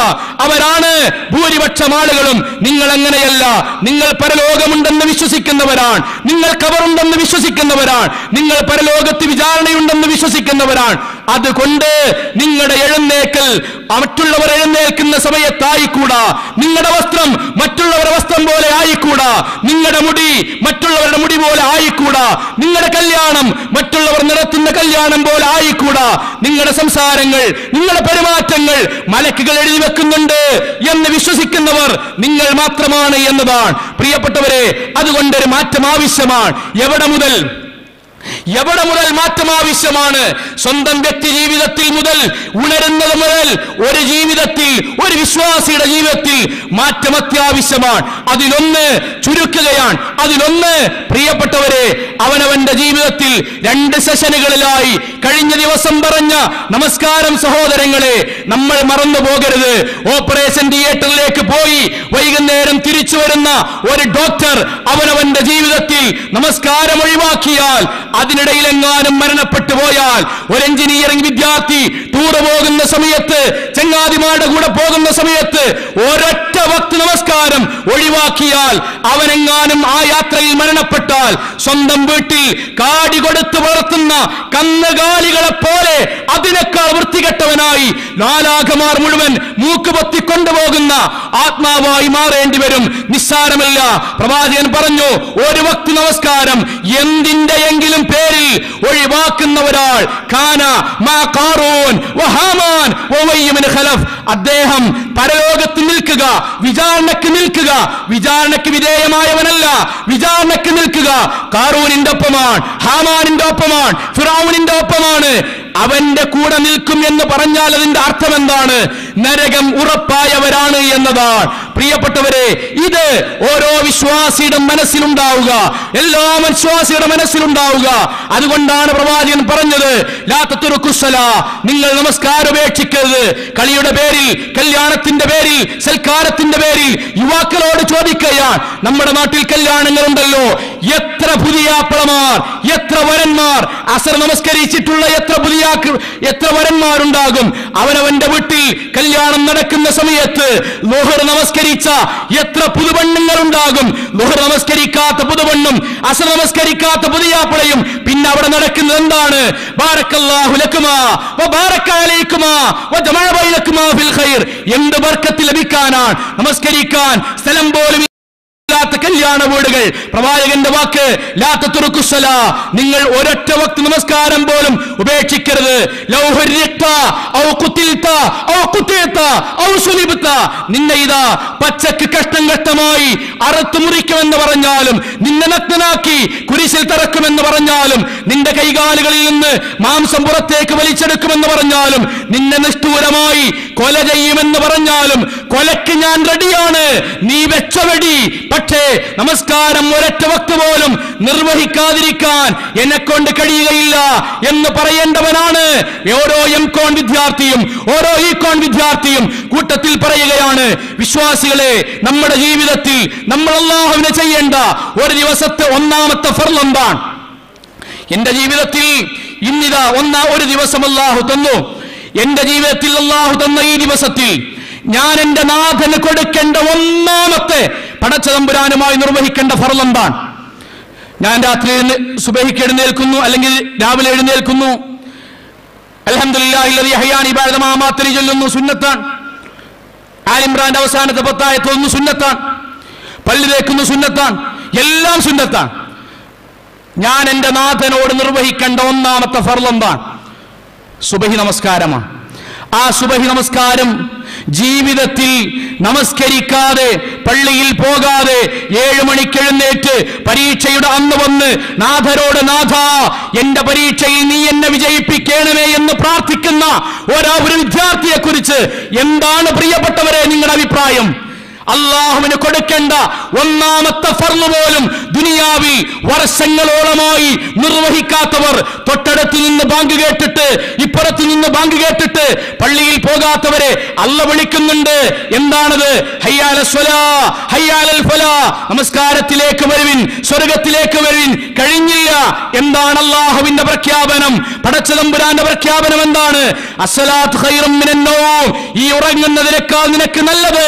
അവരാണ് ഭൂരിപക്ഷം ആളുകളും. നിങ്ങൾ അങ്ങനെയല്ല. നിങ്ങൾ പരലോകമുണ്ടെന്ന് വിശ്വസിക്കുന്നവരാണ്, നിങ്ങൾ ഖബറുണ്ടെന്ന് വിശ്വസിക്കുന്നവരാണ്, നിങ്ങൾ പരലോകത്ത് വിചാരണയുണ്ടെന്ന് വിശ്വസിക്കുന്നവരാണ്. അതുകൊണ്ട് നിങ്ങളുടെ എഴുന്നേക്കൽ മറ്റുള്ളവർ എഴുന്നേൽക്കുന്ന സമയത്തായിക്കൂടാ. നിങ്ങളുടെ വസ്ത്രം മറ്റുള്ളവരുടെ വസ്ത്രം പോലെ ആയിക്കൂടാ. നിങ്ങളുടെ മുടി മറ്റുള്ളവരുടെ മുടി പോലെ ആയിക്കൂടാ. നിങ്ങളുടെ കല്യാണം മറ്റുള്ളവർ നടത്തുന്ന കല്യാണം പോലെ ആയിക്കൂടാ. നിങ്ങളുടെ സംസാരങ്ങൾ, നിങ്ങളുടെ പെരുമാറ്റങ്ങൾ മലക്കുകൾ എഴുതി വെക്കുന്നുണ്ട് എന്ന് വിശ്വസിക്കുന്നവർ നിങ്ങൾ മാത്രമാണ് എന്നതാണ്. പ്രിയപ്പെട്ടവരെ, അതുകൊണ്ടൊരു മാറ്റം ആവശ്യമാണ്. എവിടെ മുതൽ മാറ്റം ആവശ്യമാണ്? സ്വന്തം വ്യക്തി ജീവിതത്തിൽ മുതൽ, ഉണരുന്നത് മുതൽ ഒരു ജീവിതത്തിൽ, ഒരു വിശ്വാസിയുടെ ജീവിതത്തിൽ മാറ്റം അത്യാവശ്യമാണ്. അതിലൊന്ന് ചുരുക്കുകയാണ്. അതിലൊന്ന് പ്രിയപ്പെട്ടവരെ, അവനവന്റെ ജീവിതത്തിൽ 2 സെഷനുകളിലായി കഴിഞ്ഞ ദിവസം പറഞ്ഞ നമസ്കാരം സഹോദരങ്ങളെ നമ്മൾ മറന്നു പോകരുത്. ഓപ്പറേഷൻ തിയേറ്ററിലേക്ക് പോയി വൈകുന്നേരം തിരിച്ചു വരുന്ന ഒരു ഡോക്ടർ അവനവന്റെ ജീവിതത്തിൽ നമസ്കാരം ഒഴിവാക്കിയാൽ, അതിനിടയിലെങ്ങാനും മരണപ്പെട്ടു പോയാൽ, ഒരു എഞ്ചിനീയറിംഗ് വിദ്യാർത്ഥി ടൂർ പോകുന്ന സമയത്ത്, ചങ്ങാതിമാരുടെ കൂടെ പോകുന്ന സമയത്ത് ഒരൊറ്റ വക്ത് നമസ്കാരം ഒഴിവാക്കിയാൽ, അവനെങ്ങാനും ആ യാത്രയിൽ മരണപ്പെട്ടാൽ, സ്വന്തം വീട്ടിൽ കാടി കൊടുത്ത് വളർത്തുന്ന കന്നുകാലികളെ പോലെ അതിനേക്കാൾ വൃത്തികെട്ടവനായി മാലാഖമാർ മുഴുവൻ മൂക്കുപൊത്തി കൊണ്ടുപോകുന്ന ആത്മാവായി മാറേണ്ടി വരും. നിസ്സാരമല്ല. പ്രവാചകൻ പറഞ്ഞു, ഒരു വക്ത് നമസ്കാരം എന്തിന്റെയെങ്കിലും പേരിൽ ഒഴിവാക്കുന്ന ഒരാൾ കാന മാ ഖാറൂൻ വഹാമാൻ വഉമയ്യ ബിൻ ഖലഫ്, അദ്ദേഹം പരലോകത്ത് നിൽക്കുക, വിചാരണയ്ക്ക് നിൽക്കുക, വിചാരണയ്ക്ക് വിധേയമായവനല്ല, വിചാരണയ്ക്ക് നിൽക്കുക. ഖാറൂനിന്റെ ഒപ്പമാണ്, ഹാമാനിന്റെ ഒപ്പമാണ്, ഫിറഔനിന്റെ ഒപ്പമാണ്. അവന്റെ കൂടെ നിൽക്കും എന്ന് പറഞ്ഞാൽ അതിന്റെ അർത്ഥം എന്താണ്? നരകം ഉറപ്പായവരാണ് എന്നതാണ്. പ്രിയപ്പെട്ടവരെ, ഇത് ഓരോ വിശ്വാസിയുടെ മനസ്സിലുണ്ടാവുക, എല്ലാ വിശ്വാസിയുടെ മനസ്സിലുണ്ടാവുക. അതുകൊണ്ടാണ് പ്രവാചകൻ പറഞ്ഞത്, ലാ തത്റുക്കുസ്സലാ, നിങ്ങൾ നമസ്കാരം ഉപേക്ഷിക്കരുത്. കളിയുടെ പേരിൽ, കല്യാണത്തിന്റെ പേരിൽ, സൽക്കാരത്തിന്റെ പേരിൽ യുവാക്കളോട് ചോദിക്കുകയാണ്. നമ്മുടെ നാട്ടിൽ കല്യാണങ്ങളുണ്ടല്ലോ, എത്ര പുതിയ ആപ്പിളമാർ, എത്ര വരന്മാർ, അസർ നമസ്കരിച്ചിട്ടുള്ള എത്ര വരന്മാരുണ്ടാകും. അവനവന്റെ വീട്ടിൽ കല്യാണം നടക്കുന്ന സമയത്ത് ളുഹർ നമസ്കരിച്ച എത്ര പുതുപെണ്ണുങ്ങൾ ഉണ്ടാകും. ളുഹർ നമസ്കരിക്കാത്ത പുതുപെണ്ണും അസർ നമസ്കരിക്കാത്ത പുതിയാപ്പിളയും. പിന്നെ അവിടെ നടക്കുന്നത് എന്താണ്? ബാറക്കല്ലാഹു ലക്കുമാ വ ബാറക അലൈക്കുമാ വ ജമഅ ബൈനക്കുമാ ഫിൽ ഖൈർ. എന്ത് ബർക്കത്ത് ലഭിക്കാനാണ്? നമസ്കരിക്കാൻ സ്ഥലം പോലും കല്യാണ വീടുകൾ. പ്രവാചകന്റെ വാക്ക്, ലാ തത്റുക്കുസ്സലാ, നിങ്ങൾ ഒരൊറ്റ വക്ത് നമസ്കാരം പോലും ഉപേക്ഷിക്കരുത്. ലൗ ഹുരിക്ത ഔ ഖുതിൽത ഔ ഖുതിത ഔ സുലിബ്ത, നിന്നെ ഇതാ പച്ചക്ക് കഷ്ടം കഷ്ടമായി അറുത്തു മുറിക്കുമെന്ന് പറഞ്ഞാലും, നിന്നെ നഗ്നനാക്കി കുരിശിൽ തറക്കുമെന്ന് പറഞ്ഞാലും, നിന്റെ കൈകാലുകളിൽ നിന്ന് മാംസം പുറത്തേക്ക് വലിച്ചെടുക്കുമെന്ന് പറഞ്ഞാലും, നിന്നെ നിഷ്ഠൂരമായി കൊല ചെയ്യുമെന്ന് പറഞ്ഞാലും, കൊലക്ക് ഞാൻ റെഡിയാണ്, നീ വെച്ചവടി. പക്ഷേ നമസ്കാരം ഒരൊറ്റ വക്ത് പോലും നിർവഹിക്കാതിരിക്കാൻ എന്നെക്കൊണ്ട് കഴിയുകയില്ല എന്ന് പറയേണ്ടവനാണ് ഓരോ എംകോൺ വിദ്യാർത്ഥിയും, ഓരോ ഇകോൺ വിദ്യാർത്ഥിയും. കൂട്ടത്തിൽ പറയുകയാണ്, വിശ്വാസികളെ, നമ്മുടെ ജീവിതത്തിൽ നമ്മൾ അല്ലാഹുവിനെ ചെയ്യേണ്ട ഒരു ദിവസത്തെ ഒന്നാമത്തെ ഫർള് എന്താണ്? എന്റെ ജീവിതത്തിൽ ഇന്നിതാ ഒരു ദിവസം അല്ലാഹു തന്നു. എന്റെ ജീവിതത്തിൽ അല്ലാഹു തന്ന ഈ ദിവസത്തിൽ ഞാൻ എന്റെ നാഥന് കൊടുക്കേണ്ട ഒന്നാമത്തെ പടച്ചതമ്പുരാനുമായി നിർവഹിക്കേണ്ട ഫർള് എന്താണ്? ഞാൻ രാത്രി സുബഹിക്ക് എഴുന്നേൽക്കുന്നു, അല്ലെങ്കിൽ രാവിലെ എഴുന്നേൽക്കുന്നു, അൽഹംദുലില്ലാഹില്ലദീ അഹ്യാനി ബഅദ മാ അമാതനി ചൊല്ലുന്നു, സുന്നത്താണ്. ആൽ ഇംറാന്റെ അവസാനത്തെ 10 ആയത്ത് സുന്നത്താണ്. പള്ളി തേക്കുന്നു, സുന്നത്താണ്. എല്ലാം സുന്നത്താണ്. ഞാൻ എന്റെ നാഥനോട് നിർവഹിക്കേണ്ട ഒന്നാമത്തെ ഫർള് എന്താണ്? സുബഹി നമസ്കാരമാണ്. ആ സുബഹി നമസ്കാരം ജീവിതത്തിൽ നമസ്കരിക്കാതെ, പള്ളിയിൽ പോകാതെ, 7 മണിക്ക് എഴുന്നേറ്റ് പരീക്ഷയുടെ അന്ന് വന്ന് നാഥരോട്, നാഥ എന്റെ പരീക്ഷയിൽ നീ എന്നെ വിജയിപ്പിക്കണമേ എന്ന് പ്രാർത്ഥിക്കുന്ന ഒരു വിദ്യാർത്ഥിയെ കുറിച്ച് എന്താണ് പ്രിയപ്പെട്ടവരെ നിങ്ങളുടെ അഭിപ്രായം? അല്ലാഹുവിന് കൊടുക്കേണ്ട ഒന്നാമത്തെ ഫർള് പോലും ദുനിയാവിൽ വർഷങ്ങളോളമായി നിർവഹിക്കാത്തവർ, തൊട്ടടുത്ത് നിന്ന് ബാങ്ക് കേട്ടിട്ട് ഇപ്പുറത്ത് നിന്ന് ബാങ്ക് കേട്ടിട്ട് പള്ളിയിൽ പോകാത്തവരെ അല്ല വിളിക്കുന്നുണ്ട്. എന്താണത്? ഹയ്യാലസ് സ്വലാ ഹയ്യാലൽ ഫലാ, നമസ്കാരത്തിലേക്ക് വരുവിൻ, സ്വർഗത്തിലേക്ക് വരുവിൻ. കഴിഞ്ഞില്ല. എന്താണ് അല്ലാഹുവിന്റെ പ്രഖ്യാപനം? പടച്ചതമ്പുരാന്റെ പ്രഖ്യാപനം എന്താണ്? അസ്സലാത്തു ഖൈറും മിനൻ നൗം, ഈ ഉറങ്ങുന്നതിനേക്കാൾ നിനക്ക് നല്ലത്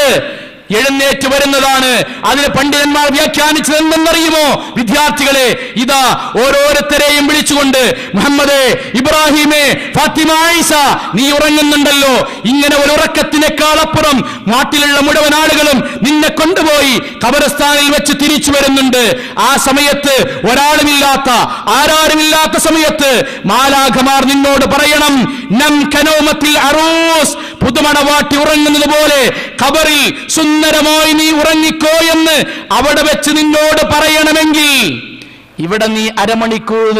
എഴുന്നേറ്റ് വരുന്നതാണ്. അതിന് പണ്ഡിതന്മാർ വ്യാഖ്യാനിച്ചത് എന്തെന്നറിയുമോ? വിദ്യാർത്ഥികളെ, ഇതാ ഓരോരുത്തരെയും വിളിച്ചുകൊണ്ട്, മുഹമ്മദേ, ഇബ്രാഹിമേ, ഫാത്തിമ, ആയിഷ, നീ ഉറങ്ങുന്നുണ്ടല്ലോ, ഇങ്ങനെ ഒരു ഉറക്കത്തിനേക്കാൾ അപ്പുറം നാട്ടിലുള്ള മുഴുവൻ ആളുകളും നിന്നെ കൊണ്ടുപോയി ഖബർസ്ഥാനിൽ വെച്ച് തിരിച്ചു വരുന്നുണ്ട്. ആ സമയത്ത് ഒരാളുമില്ലാത്ത, ആരാരുമില്ലാത്ത സമയത്ത് മാലാഖമാർ നിന്നോട് പറയണം, നം കനൗമത്തിൽ അറൂസ്, പുതുമണവാട്ടി ഉറങ്ങുന്നത് പോലെ ഖബറിൽ സുന്ദരമായി നീ ഉറങ്ങിക്കോ എന്ന് അവിടെ വെച്ച് നിന്നോട് പറയണമെങ്കിൽ ഇവിടെ നീ അരമണിക്കൂർ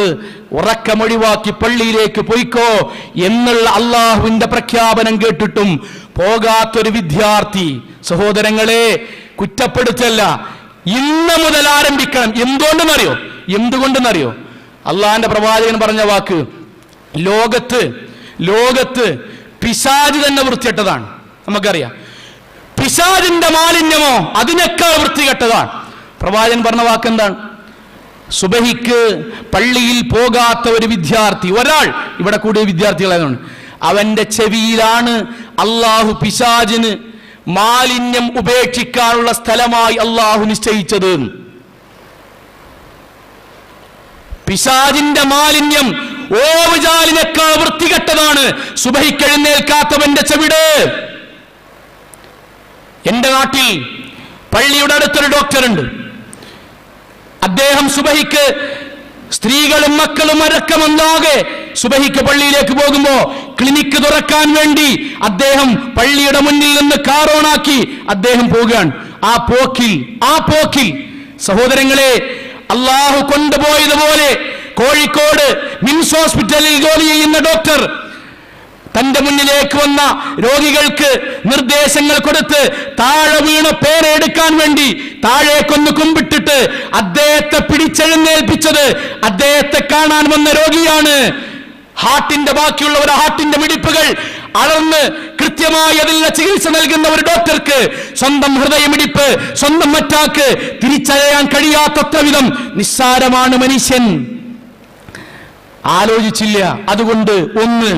ഉറക്കമൊഴിവാക്കി പള്ളിയിലേക്ക് പോയിക്കോ എന്നുള്ള അള്ളാഹുവിന്റെ പ്രഖ്യാപനം കേട്ടിട്ടും പോകാത്തൊരു വിദ്യാർത്ഥി, സഹോദരങ്ങളെ, കുറ്റപ്പെടുത്തല്ല, ഇന്ന് മുതൽ ആരംഭിക്കണം. എന്തുകൊണ്ടെന്നറിയോ? അള്ളാഹിന്റെ പ്രവാചകൻ പറഞ്ഞ വാക്ക്, ലോകത്ത് പിശാച് തന്നെ വൃത്തികെട്ടതാണ്. നമുക്കറിയാം, പിശാചിന്റെ മാലിന്യമോ അതിനേക്കാൾ വൃത്തികെട്ടതാണ്. പ്രവാചകൻ പറഞ്ഞ വാക്ക് എന്താണ്? സുബഹിക്ക് പള്ളിയിൽ പോകാത്ത ഒരു വിദ്യാർത്ഥി, ഒരാൾ, ഇവിടെ കൂടിയ വിദ്യാർത്ഥികളായതുകൊണ്ട്, അവന്റെ ചെവിയിലാണ് അള്ളാഹു പിശാചിന് മാലിന്യം ഉപേക്ഷിക്കാനുള്ള സ്ഥലമായി അള്ളാഹു നിശ്ചയിച്ചത്. പിശാചിന്റെ മാലിന്യം ഓവുചാലിനേക്കാൾ വൃത്തികെട്ടതാണ് സുബഹിക്ക് എഴുന്നേൽക്കാത്തവന്റെ ചെവിട്. എന്റെ നാട്ടിൽ പള്ളിയുടെ അടുത്തൊരു ഡോക്ടറുണ്ട്. അദ്ദേഹം സുബഹിക്ക് സ്ത്രീകളും മക്കളും അടക്കമൊന്നാകെ സുബഹിക്ക് പള്ളിയിലേക്ക് പോകുമ്പോ ക്ലിനിക്ക് തുറക്കാൻ വേണ്ടി അദ്ദേഹം പള്ളിയുടെ മുന്നിൽ നിന്ന് കാർ ഓണാക്കി അദ്ദേഹം പോകുകയാണ്. ആ പോക്കിൽ സഹോദരങ്ങളെ, അള്ളാഹു കൊണ്ടുപോയതുപോലെ കോഴിക്കോട് മിംസ് ഹോസ്പിറ്റലിൽ ജോലി ചെയ്യുന്ന ഡോക്ടർ തന്റെ മുന്നിലേക്ക് വന്ന രോഗികൾക്ക് നിർദ്ദേശങ്ങൾ കൊടുത്ത് താഴെ വീണ പേരെടുക്കാൻ വേണ്ടി താഴേക്കൊന്ന് കുമ്പിട്ടിട്ട് അദ്ദേഹത്തെ പിടിച്ചെഴുന്നേൽപ്പിച്ചത് അദ്ദേഹത്തെ കാണാൻ വന്ന രോഗിയാണ്. ഹാർട്ടിന്റെ ബാക്കിയുള്ളവരുടെ ഹാർട്ടിന്റെ മിടിപ്പുകൾ അളന്ന് കൃത്യമായി അതിനുള്ള ചികിത്സ നൽകുന്ന ഒരു ഡോക്ടർക്ക് സ്വന്തം ഹൃദയമിടിപ്പ്, സ്വന്തം അറ്റാക്ക് തിരിച്ചറിയാൻ കഴിയാത്തത്ര വിധം നിസ്സാരമാണ് മനുഷ്യൻ. ആലോചിച്ചില്ല. അതുകൊണ്ട് ഒന്ന്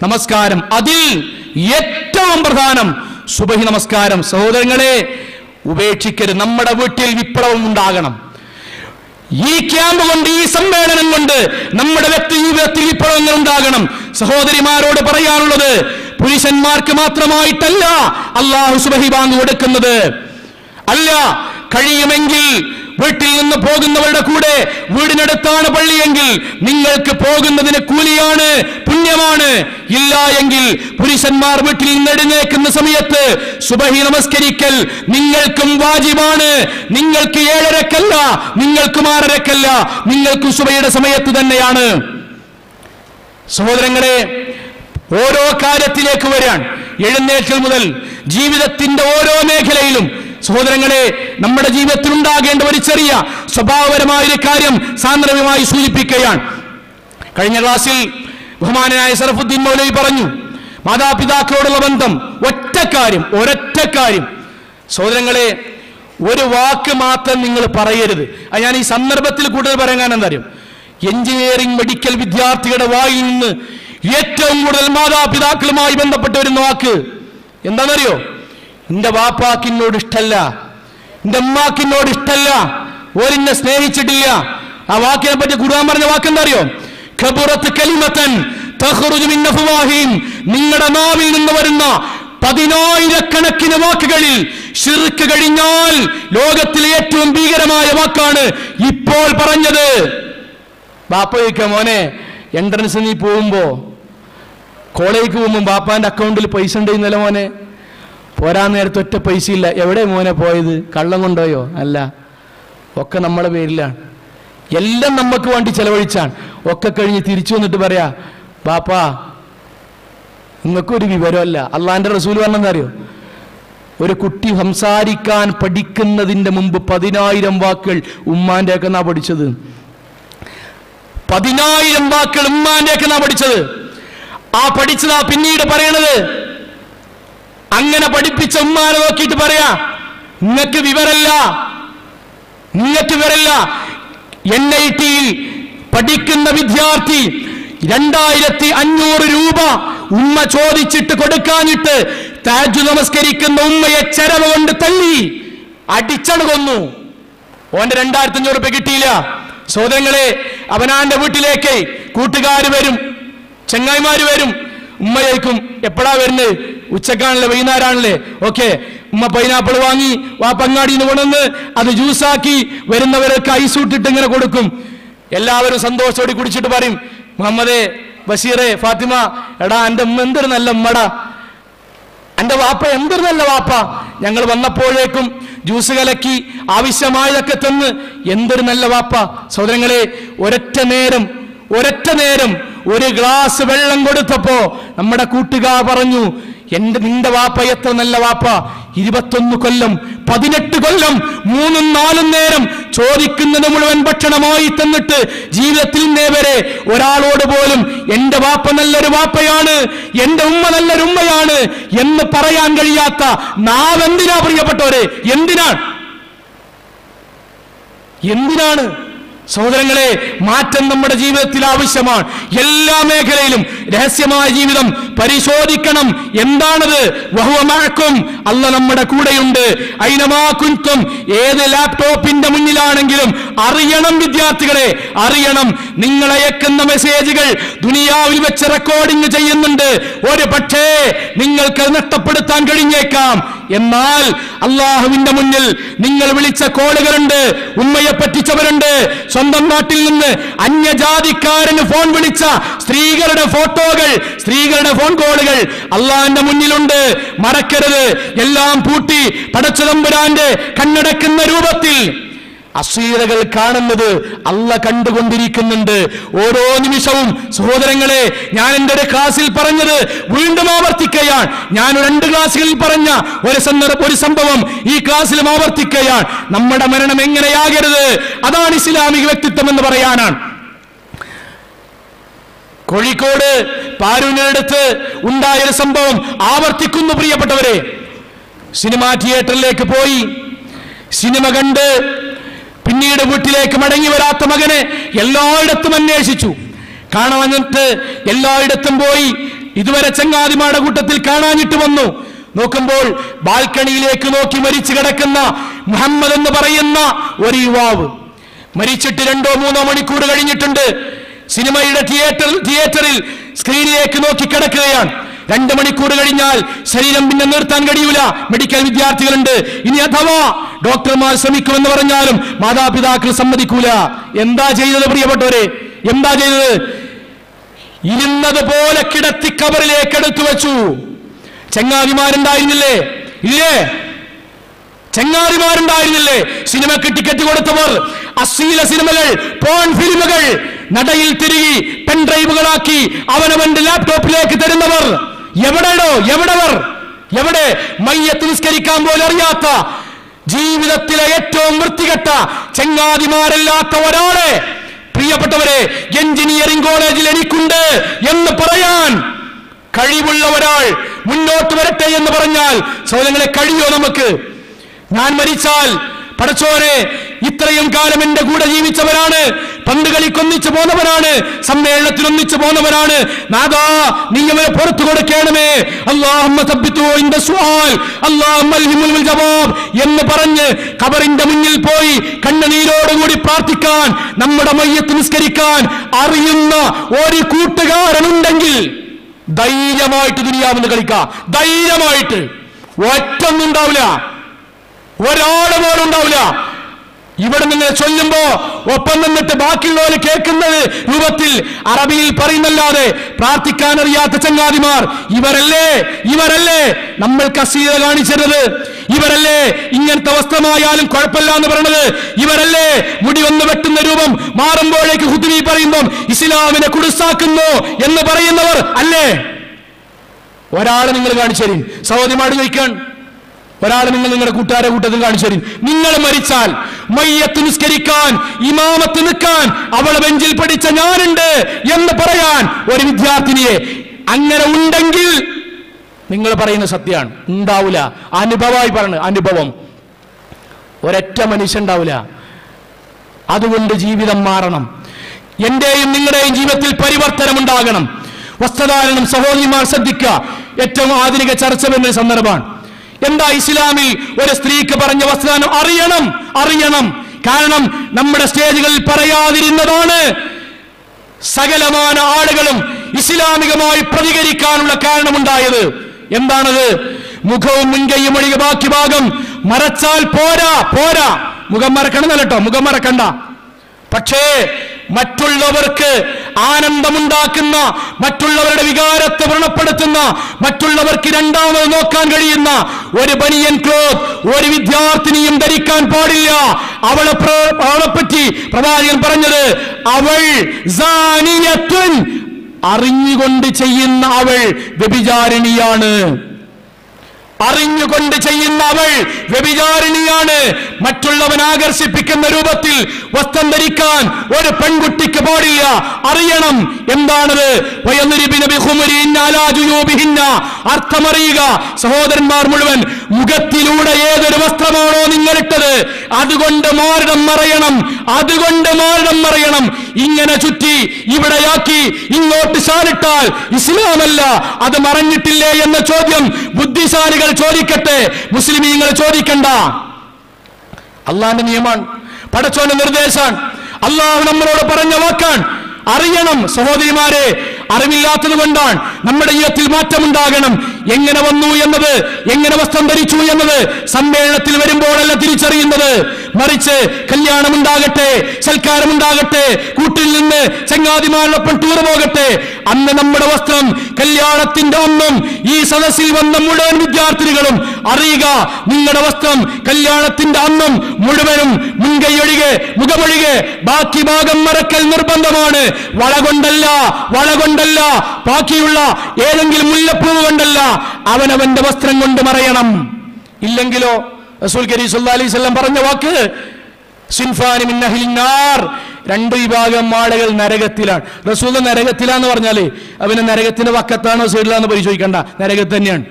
നമസ്കാരം, അതിൽ ഏറ്റവും പ്രധാനം സുബഹി നമസ്കാരം. സഹോദരങ്ങളെ, ഉപേക്ഷിക്കരുത്. നമ്മുടെ വീട്ടിൽ വിപ്ലവം ഉണ്ടാകണം. ഈ ക്യാമ്പ് കൊണ്ട്, ഈ സമ്മേളനം കൊണ്ട് നമ്മുടെ വ്യക്തി ജീവിതത്തിൽ വിപ്ലവങ്ങൾ ഉണ്ടാകണം. സഹോദരിമാരോട് പറയാനുള്ളത്, പുരുഷന്മാർക്ക് മാത്രമായിട്ടല്ല അല്ലാഹു സുബഹി ബാങ്ക് കൊടുക്കുന്നത്. അല്ല, കഴിയുമെങ്കിൽ വീട്ടിൽ നിന്ന് പോകുന്നവരുടെ കൂടെ, വീടിനടുത്താണ് പള്ളിയെങ്കിൽ നിങ്ങൾക്ക് പോകുന്നതിന് കൂലിയാണ്, പുണ്യമാണ്. ഇല്ല എങ്കിൽ പുരുഷന്മാർ വീട്ടിൽ നിന്ന് എഴുന്നേൽക്കുന്ന സമയത്ത് സുബഹി നമസ്കരിക്കൽ നിങ്ങൾക്കും വാജിബാണ്. നിങ്ങൾക്ക് 7:30-ക്കല്ല, നിങ്ങൾക്കും 6:30-ക്കല്ല, നിങ്ങൾക്കും സുബഹിയുടെ സമയത്ത് തന്നെയാണ്. സഹോദരങ്ങളെ, ഓരോ കാര്യത്തിലേക്ക് വരാൻ എഴുന്നേൽക്കൽ മുതൽ ജീവിതത്തിന്റെ ഓരോ മേഖലയിലും സഹോദരങ്ങളെ നമ്മുടെ ജീവിതത്തിൽ ഉണ്ടാകേണ്ട ഒരു ചെറിയ സ്വഭാവപരമായൊരു കാര്യം സാന്ദർഭികമായി സൂചിപ്പിക്കുകയാണ്. കഴിഞ്ഞ ക്ലാസ്സിൽ ബഹുമാനനായ സറഫുദ്ദീൻ മൗലവി പറഞ്ഞു, മാതാപിതാക്കളോടുള്ള ബന്ധം ഒരൊറ്റ കാര്യം. സഹോദരങ്ങളെ, ഒരു വാക്ക് മാത്രം നിങ്ങൾ പറയരുത്. അത് ഞാൻ ഈ സന്ദർഭത്തിൽ കൂടുതൽ പറയാൻ എന്താ അറിയും, എഞ്ചിനീയറിംഗ് മെഡിക്കൽ വിദ്യാർത്ഥികളുടെ വായിൽ നിന്ന് ഏറ്റവും കൂടുതൽ മാതാപിതാക്കളുമായി ബന്ധപ്പെട്ട് വരുന്ന വാക്ക് എന്താണെന്നറിയോ? എന്റെ വാപ്പാക്കിന്നോട് ഇഷ്ടല്ല, എന്റെ ഉമ്മാക്കിന്നോട് ഇഷ്ടല്ല, ഓരെന്നെ സ്നേഹിച്ചിട്ടില്ല. ആ വാക്കിനെ പറ്റി ഖുർആൻ പറഞ്ഞ വാക്കെന്താ അറിയോ? ഖബറത്ത് കലിമതൻ തഖ്റുജു മിൻ അഫ്വാഹിഹിം. നിങ്ങളുടെ നാവിൽ നിന്ന് വരുന്ന 10,000-കണക്കിന് വാക്കുകളിൽ ശിർക്ക് കഴിഞ്ഞാൽ ലോകത്തിലെ ഏറ്റവും ഭീകരമായ വാക്കാണ് ഇപ്പോൾ പറഞ്ഞത്. ബാപ്പ ചോദിക്ക, മോനെ എൻട്രൻസ് നീ പോകുമ്പോ, കോളേജിലേക്ക് പോകുമ്പോൾ ബാപ്പാന്റെ അക്കൗണ്ടിൽ പൈസ ഉണ്ടെന്നല്ല മോനെ? പോരാൻ നേരത്തെ ഒറ്റ പൈസ ഇല്ല. എവിടെ മോനെ പോയത്? കള്ളം കൊണ്ടുപോയോ? അല്ല, ഒക്കെ നമ്മുടെ പേരിലാണ്. എല്ലാം നമുക്ക് വേണ്ടി ചെലവഴിച്ചാണ്. ഒക്കെ കഴിഞ്ഞ് തിരിച്ചു വന്നിട്ട് പറയാ, ബാപ്പാ നിങ്ങൾക്കൊരു വിവരമല്ല. അള്ളാന്റെ റസൂൽ പറഞ്ഞെന്താ അറിയോ? ഒരു കുട്ടി സംസാരിക്കാൻ പഠിക്കുന്നതിന്റെ മുമ്പ് 10,000 വാക്കുകൾ ഉമ്മാന്റെ ഒക്കെ നാ പഠിച്ചത്. 10,000 വാക്കുകൾ ഉമ്മാന്റെ ഒക്കെ നാ പഠിച്ചത്. ആ പഠിച്ചതാ പിന്നീട് പറയണത്. അങ്ങനെ പഠിപ്പിച്ച ഉമ്മാനെ നോക്കിയിട്ട് പറയാ, നിങ്ങൾക്ക് വിവരല്ല. NIT-യിൽ പഠിക്കുന്ന വിദ്യാർത്ഥി 2,500 രൂപ ഉമ്മ ചോദിച്ചിട്ട് കൊടുക്കാനിട്ട് തഹജ്ജുദ് നമസ്കരിക്കുന്ന ഉമ്മയെ ചെരവ കൊണ്ട് തല്ലി അടിച്ചണ് കൊന്നു. ഓന്റെ 2,500 രൂപ കിട്ടിയില്ല. സഹോദരങ്ങളെ, അവനാന്റെ വീട്ടിലേക്ക് കൂട്ടുകാർ വരും, ചങ്ങായിമാര് വരും. ഉമ്മയേക്കും എപ്പോഴാ വരുന്നത്? ഉച്ചക്കാണല്ലേ, വൈകുന്നേരമാണല്ലേ? ഓക്കെ, ഉമ്മ പൈനാപ്പിൾ വാങ്ങി പങ്ങാടിയിൽ നിന്ന് കൊണ്ടുവന്ന് അത് ജ്യൂസാക്കി വരുന്നവരൊക്കെ ഐസൂട്ടിട്ട് ഇങ്ങനെ കൊടുക്കും. എല്ലാവരും സന്തോഷത്തോടെ കുടിച്ചിട്ട് പറയും, മുഹമ്മദേ, ബഷീറെ, ഫാത്തിമ, എടാ എൻ്റെ ഉമ്മ എന്തൊരു നല്ല ഉമ്മടാ, എൻ്റെ വാപ്പ എന്തൊരു നല്ല വാപ്പ. ഞങ്ങൾ വന്നപ്പോഴേക്കും ജ്യൂസ് കലക്കി ആവശ്യമായതൊക്കെ തന്ന് എന്തൊരു നല്ല വാപ്പ. സഹോദരങ്ങളെ, ഒരൊറ്റ നേരം ഒരു ഗ്ലാസ് വെള്ളം കൊടുത്തപ്പോ നമ്മുടെ കൂട്ടുകാർ പറഞ്ഞു, നിന്റെ വാപ്പ എത്ര നല്ല വാപ്പ. 21 കൊല്ലം 18 കൊല്ലം 3-4 നേരം ചോദിക്കുന്നത് മുഴുവൻ ഭക്ഷണമായി തന്നിട്ട് ജീവിതത്തിൽ നേവരെ ഒരാളോട് പോലും എന്റെ വാപ്പ നല്ലൊരു വാപ്പയാണ്, എന്റെ ഉമ്മ നല്ലൊരു ഉമ്മയാണ് എന്ന് പറയാൻ കഴിയാത്ത നാവെന്തിനാ പ്രിയപ്പെട്ടവരെ? എന്തിനാണ്? സഹോദരങ്ങളെ, മാറ്റം നമ്മുടെ ജീവിതത്തിൽ ആവശ്യമാണ്. എല്ലാ മേഖലയിലും രഹസ്യമായ ജീവിതം പരിശോധിക്കണം. എന്താണത്? വഹുവ മഅക്കും, അല്ല നമ്മുടെ കൂടെയുണ്ട്. ഐനമാ കുൻതും, ഏത് ലാപ്ടോപ്പിന്റെ മുന്നിലാണെങ്കിലും അറിയണം വിദ്യാർത്ഥികളെ, അറിയണം. നിങ്ങൾ അയക്കുന്ന മെസ്സേജുകൾ ദുനിയാവിൽ വെച്ച് റെക്കോർഡിംഗ് ചെയ്യുന്നുണ്ട്. ഒരു പക്ഷേ നിങ്ങൾക്ക് നഷ്ടപ്പെടുത്താൻ കഴിഞ്ഞേക്കാം. എന്നാൽ അള്ളാഹുവിന്റെ മുന്നിൽ നിങ്ങൾ വിളിച്ച കോളുകളുണ്ട്, ഉമ്മയെ പറ്റിച്ചവരുണ്ട്, സ്വന്തം നാട്ടിൽ നിന്ന് അന്യജാതിക്കാരന് ഫോൺ വിളിച്ച സ്ത്രീകളുടെ ഫോട്ടോകൾ, സ്ത്രീകളുടെ ഫോൺ കോളുകൾ അള്ളാഹിന്റെ മുന്നിലുണ്ട്. മറക്കരുത്. എല്ലാം പൂട്ടി പടച്ചതമ്പുരാന്റെ കണ്ണടക്കുന്ന രൂപത്തിൽ അശ്ലീലതകൾ കാണുന്നത് അള്ള കണ്ടുകൊണ്ടിരിക്കുന്നുണ്ട് ഓരോ നിമിഷവും. സഹോദരങ്ങളെ, ഞാൻ എൻ്റെ ഒരു ക്ലാസ്സിൽ പറഞ്ഞത് വീണ്ടും ആവർത്തിക്കുകയാണ്. ഞാൻ 2 ക്ലാസ്സുകളിൽ പറഞ്ഞ ഒരു സംഭവം ഈ ക്ലാസ്സിലും ആവർത്തിക്കുകയാണ്. നമ്മുടെ മരണം എങ്ങനെയാകരുത്, അതാണ് ഇസ്ലാമിക വ്യക്തിത്വം എന്ന് പറയാനാണ്. കോഴിക്കോട് പാരൂരിനടുത്ത് ഉണ്ടായൊരു സംഭവം ആവർത്തിക്കുന്നു പ്രിയപ്പെട്ടവരെ. സിനിമാ തിയേറ്ററിലേക്ക് പോയി സിനിമ കണ്ട് പിന്നീട് വീട്ടിലേക്ക് മടങ്ങി വരാത്ത മകനെ എല്ലായിടത്തും അന്വേഷിച്ചു. കാണാഞ്ഞിട്ട് എല്ലായിടത്തും പോയി. ഇതുവരെ ചങ്ങാതിമാരുടെ കൂട്ടത്തിൽ കാണാഞ്ഞിട്ട് വന്നു. നോക്കുമ്പോൾ ബാൽക്കണിയിലേക്ക് നോക്കി മരിച്ചു കിടക്കുന്ന മുഹമ്മദ് എന്ന് പറയുന്ന ഒരു യുവാവ് മരിച്ചിട്ട് 2-3 മണിക്കൂർ കഴിഞ്ഞിട്ടുണ്ട്. സിനിമയുടെ തിയേറ്ററിൽ സ്ക്രീനിലേക്ക് നോക്കി കിടക്കുകയാണ്. 2 മണിക്കൂർ കഴിഞ്ഞാൽ ശരീരം പിന്നെ നിർത്താൻ കഴിയൂല. മെഡിക്കൽ വിദ്യാർത്ഥികളുണ്ട്. ഇനി അഥവാ ഡോക്ടർമാർ ശ്രമിക്കുമെന്ന് പറഞ്ഞാലും മാതാപിതാക്കൾ സമ്മതിക്കൂല. എന്താ ചെയ്തത് പ്രിയപ്പെട്ടവരെ? എന്താ ചെയ്തത്? ഇരുന്നത് പോലെ കിടത്തി കബറിലേക്ക് എടുത്തു വെച്ചു. ചങ്ങാതിമാരുണ്ടായിരുന്നില്ലേ? ഇല്ലേ? ചങ്ങാതിമാരുണ്ടായിരുന്നില്ലേ? സിനിമക്ക് ടിക്കറ്റ് കൊടുത്തവർ അശ്ലീല സിനിമകൾ, പോൺ ഫിലിമുകൾ നടയിൽ തിരികെ പെൻഡ്രൈവുകളാക്കി അവനവന്റെ ലാപ്ടോപ്പിലേക്ക് തരുന്നവർ എവിടെ? മയ്യത്ത് നിസ്കരിക്കാൻ പോലും അറിയാത്ത, ജീവിതത്തിലെ ഏറ്റവും വൃത്തികെട്ട ചങ്ങാതിമാരല്ലാത്ത ഒരാളെ പ്രിയപ്പെട്ടവരെ എഞ്ചിനീയറിംഗ് കോളേജിൽ എനിക്കുണ്ട് എന്ന് പറയാൻ കഴിവുള്ള ഒരാൾ മുന്നോട്ട് വരട്ടെ എന്ന് പറഞ്ഞാൽ സഹോദരങ്ങളെ, കഴിയോ നമുക്ക്? ഞാൻ മരിച്ചാൽ പടച്ചോനെ, ഇത്രയും കാലം എന്റെ കൂടെ ജീവിച്ചവരാണ്, പന്ത് കളിക്കൊന്നിച്ചു പോന്നവരാണ്, സമ്മേളനത്തിൽ ഒന്നിച്ചു പോന്നവരാണ്. നാദാ, നീ അവരെ പുറത്തു കൊടുക്കണമേ. അല്ലാഹുമ്മ തബ്ബിതു ഇൻദ സുആൽ അല്ലാഹുമ്മ അൽഹിമുൽ ജവാബ് എന്ന് പറഞ്ഞ് ഖബറിന്റെ മുന്നിൽ പോയി കണ്ണുനീരോടുകൂടി പ്രാർത്ഥിക്കാൻ, നമ്മുടെ മയ്യത്ത് നിസ്കരിക്കാൻ അറിയുന്ന ഒരു കൂട്ടുകാരനുണ്ടെങ്കിൽ ധൈര്യമായിട്ട് ദുനിയാവിന് കളിക്കാം. ധൈര്യമായിട്ട്. ഒറ്റൊന്നും ഉണ്ടാവില്ല, ഒരാള് പോലും ഉണ്ടാവില്ല. ഇവിടെ നിന്ന് ചൊല്ലുമ്പോ ഒപ്പം നിന്നിട്ട് ബാക്കിയുള്ളവർ കേൾക്കുന്നത് രൂപത്തിൽ അറബിയിൽ പറയുന്നല്ലാതെ പ്രാർത്ഥിക്കാൻ അറിയാത്ത ചങ്ങാതിമാർ ഇവരല്ലേ നമ്മൾക്ക് അശ്ലീലത കാണിച്ചത്? ഇവരല്ലേ ഇങ്ങനത്തെ വസ്ത്രമായാലും കുഴപ്പമില്ല എന്ന് പറയണത്? ഇവരല്ലേ മുടി വന്ന് വെട്ടുന്ന രൂപം മാറുമ്പോഴേക്ക് ഹുദ്വി പറയുമ്പം ഇസ്ലാമിനെ കുടുസാക്കുന്നു എന്ന് പറയുന്നവർ അല്ലേ? ഒരാളെ നിങ്ങൾ കാണിച്ചു തരും. സഹോദരിമാരോട് ചോദിക്കാൻ ഒരാൾ നിങ്ങളുടെ കൂട്ടുകാരെ കൂട്ടത്തിൽ കാണിച്ചു തരും. നിങ്ങൾ മരിച്ചാൽ മയ്യത്ത് നിസ്കരിക്കാൻ, ഇമാമത്ത് നിൽക്കാൻ അവളെ ബെഞ്ചിൽ പഠിച്ച ഞാനുണ്ട് എന്ന് പറയാൻ ഒരു വിദ്യാർത്ഥിനിയെ അങ്ങനെ ഉണ്ടെങ്കിൽ നിങ്ങൾ പറയുന്ന സത്യമാണ്. ഉണ്ടാവില്ല. അനുഭവമായി പറഞ്ഞു. അനുഭവം. ഒരൊറ്റ മനുഷ്യൻ ഉണ്ടാവില്ല. അതുകൊണ്ട് ജീവിതം മാറണം. എന്റെയും നിങ്ങളുടെയും ജീവിതത്തിൽ പരിവർത്തനം ഉണ്ടാകണം. വസ്ത്രധാരണം സഹോദരിമാർ ശ്രദ്ധിക്കുക. ഏറ്റവും ആധുനിക ചർച്ച വരുന്ന സന്ദർഭമാണ്. എന്താ ഇസ്ലാമിൽ ഒരു സ്ത്രീക്ക് പറഞ്ഞ വസ്ത്രധാരണം അറിയണം. കാരണം നമ്മുടെ സ്റ്റേജുകളിൽ പറയാതിരുന്നതാണ് സകലമാന ആളുകളും ഇസ്ലാമികമായി പ്രതികരിക്കാനുള്ള കാരണമുണ്ടായത്. എന്താണത്? മുഖവും മുൻകൈയും ഒഴികെ ബാക്കി ഭാഗം മറച്ചാൽ പോരാ. മുഖം മറക്കണം കേട്ടോ, മുഖം മറക്കണ്ട. പക്ഷേ മറ്റുള്ളവർക്ക് ആനന്ദമുണ്ടാക്കുന്ന, മറ്റുള്ളവരുടെ വികാരത്തെ വ്രണപ്പെടുത്തുന്ന, മറ്റുള്ളവർക്ക് രണ്ടാമത് നോക്കാൻ കഴിയുന്ന ഒരു ബനിയൻ ക്ലോത്ത് ഒരു വിദ്യാർത്ഥിനിയും ധരിക്കാൻ പാടില്ല. അവളെ പറ്റി പ്രവാചകൻ പറഞ്ഞത് അവൾ സാനിയത്തുൻ, അറിഞ്ഞുകൊണ്ട് ചെയ്യുന്ന അവൾ വ്യഭിചാരിണിയാണ്. അറിഞ്ഞുകൊണ്ട് ചെയ്യുന്ന അവൾ വ്യഭിചാരിണിയാണ്. മറ്റുള്ളവൻ ആകർഷിപ്പിക്കുന്ന രൂപത്തിൽ വസ്ത്രം ധരിക്കാൻ ഒരു പെൺകുട്ടിക്ക് പാടില്ല. അറിയണം എന്താണത്. അർത്ഥമറിയുക. സഹോദരന്മാർ മുഴുവൻ, മുഖത്തിലൂടെ ഏതൊരു വസ്ത്രമാണോ നിങ്ങളിട്ടത് അതുകൊണ്ട് മാരണം മറയണം. ഇങ്ങനെ ചുറ്റി ഇവിടെയാക്കി ഇങ്ങോട്ട് ശാലിട്ടാൽ ഇസ്ലാമല്ല, അത് മറഞ്ഞിട്ടില്ലേ എന്ന ചോദ്യം ബുദ്ധിശാലികൾ ചോദിക്കട്ടെ, മുസ്ലിമീങ്ങൾ ചോദിക്കണ്ട. അള്ളാന്റെ നിയമമാണ്, പടച്ചോന്റെ നിർദ്ദേശമാണ്, അള്ളാഹു നമ്മളോട് പറഞ്ഞ വാക്കാണ്. അറിയണം സഹോദരിമാരെ. അറിവില്ലാത്തത് കൊണ്ടാണ് നമ്മുടെ ജീവിതത്തിൽ മാറ്റമുണ്ടാകണം. എങ്ങനെ വന്നു എന്നത്, എങ്ങനെ വസ്ത്രം ധരിച്ചു എന്നത് സമ്മേളനത്തിൽ വരുമ്പോഴല്ല തിരിച്ചറിയുന്നത്. മറിച്ച് കല്യാണമുണ്ടാകട്ടെ, സൽക്കാരമുണ്ടാകട്ടെ, കൂട്ടിൽ നിന്ന് ചങ്ങാതിമാരോടൊപ്പം ടൂർ പോകട്ടെ, അന്ന് നമ്മുടെ വസ്ത്രം കല്യാണത്തിന്റെ ഒന്നും ഈ സദസ്സിൽ വന്ന മുഴുവൻ വിദ്യാർത്ഥിനികളും അറിയുക, നിങ്ങളുടെ വസ്ത്രം കല്യാണത്തിന്റെ അന്നും മുഴുവനും മുൻകൈയൊഴികെ മുഖമൊഴികെ ബാക്കി ഭാഗം മറക്കൽ നിർബന്ധമാണ്. വള കൊണ്ടല്ല, ബാക്കിയുള്ള ഏതെങ്കിലും മുല്ലപ്പൂവ് കൊണ്ടല്ല, അവനവന്റെ വസ്ത്രം കൊണ്ട് മറയണം. ഇല്ലെങ്കിലോ റസൂൽ കരീം സല്ലല്ലാഹു അലൈഹി വസല്ലം പറഞ്ഞ വാക്ക് സിൻഫാനി മിൻ അഹ്ലിൻ നാർ, രണ്ട് വിഭാഗം ആളുകൾ നരകത്തിലാണ്. റസൂൽ നരകത്തിലാന്ന് പറഞ്ഞാല് അവന് നരകത്തിന്റെ വക്കത്താണോ സൈഡിലാന്ന് പരിശോധിക്കണ്ട, നരകത്ത് തന്നെയാണ്.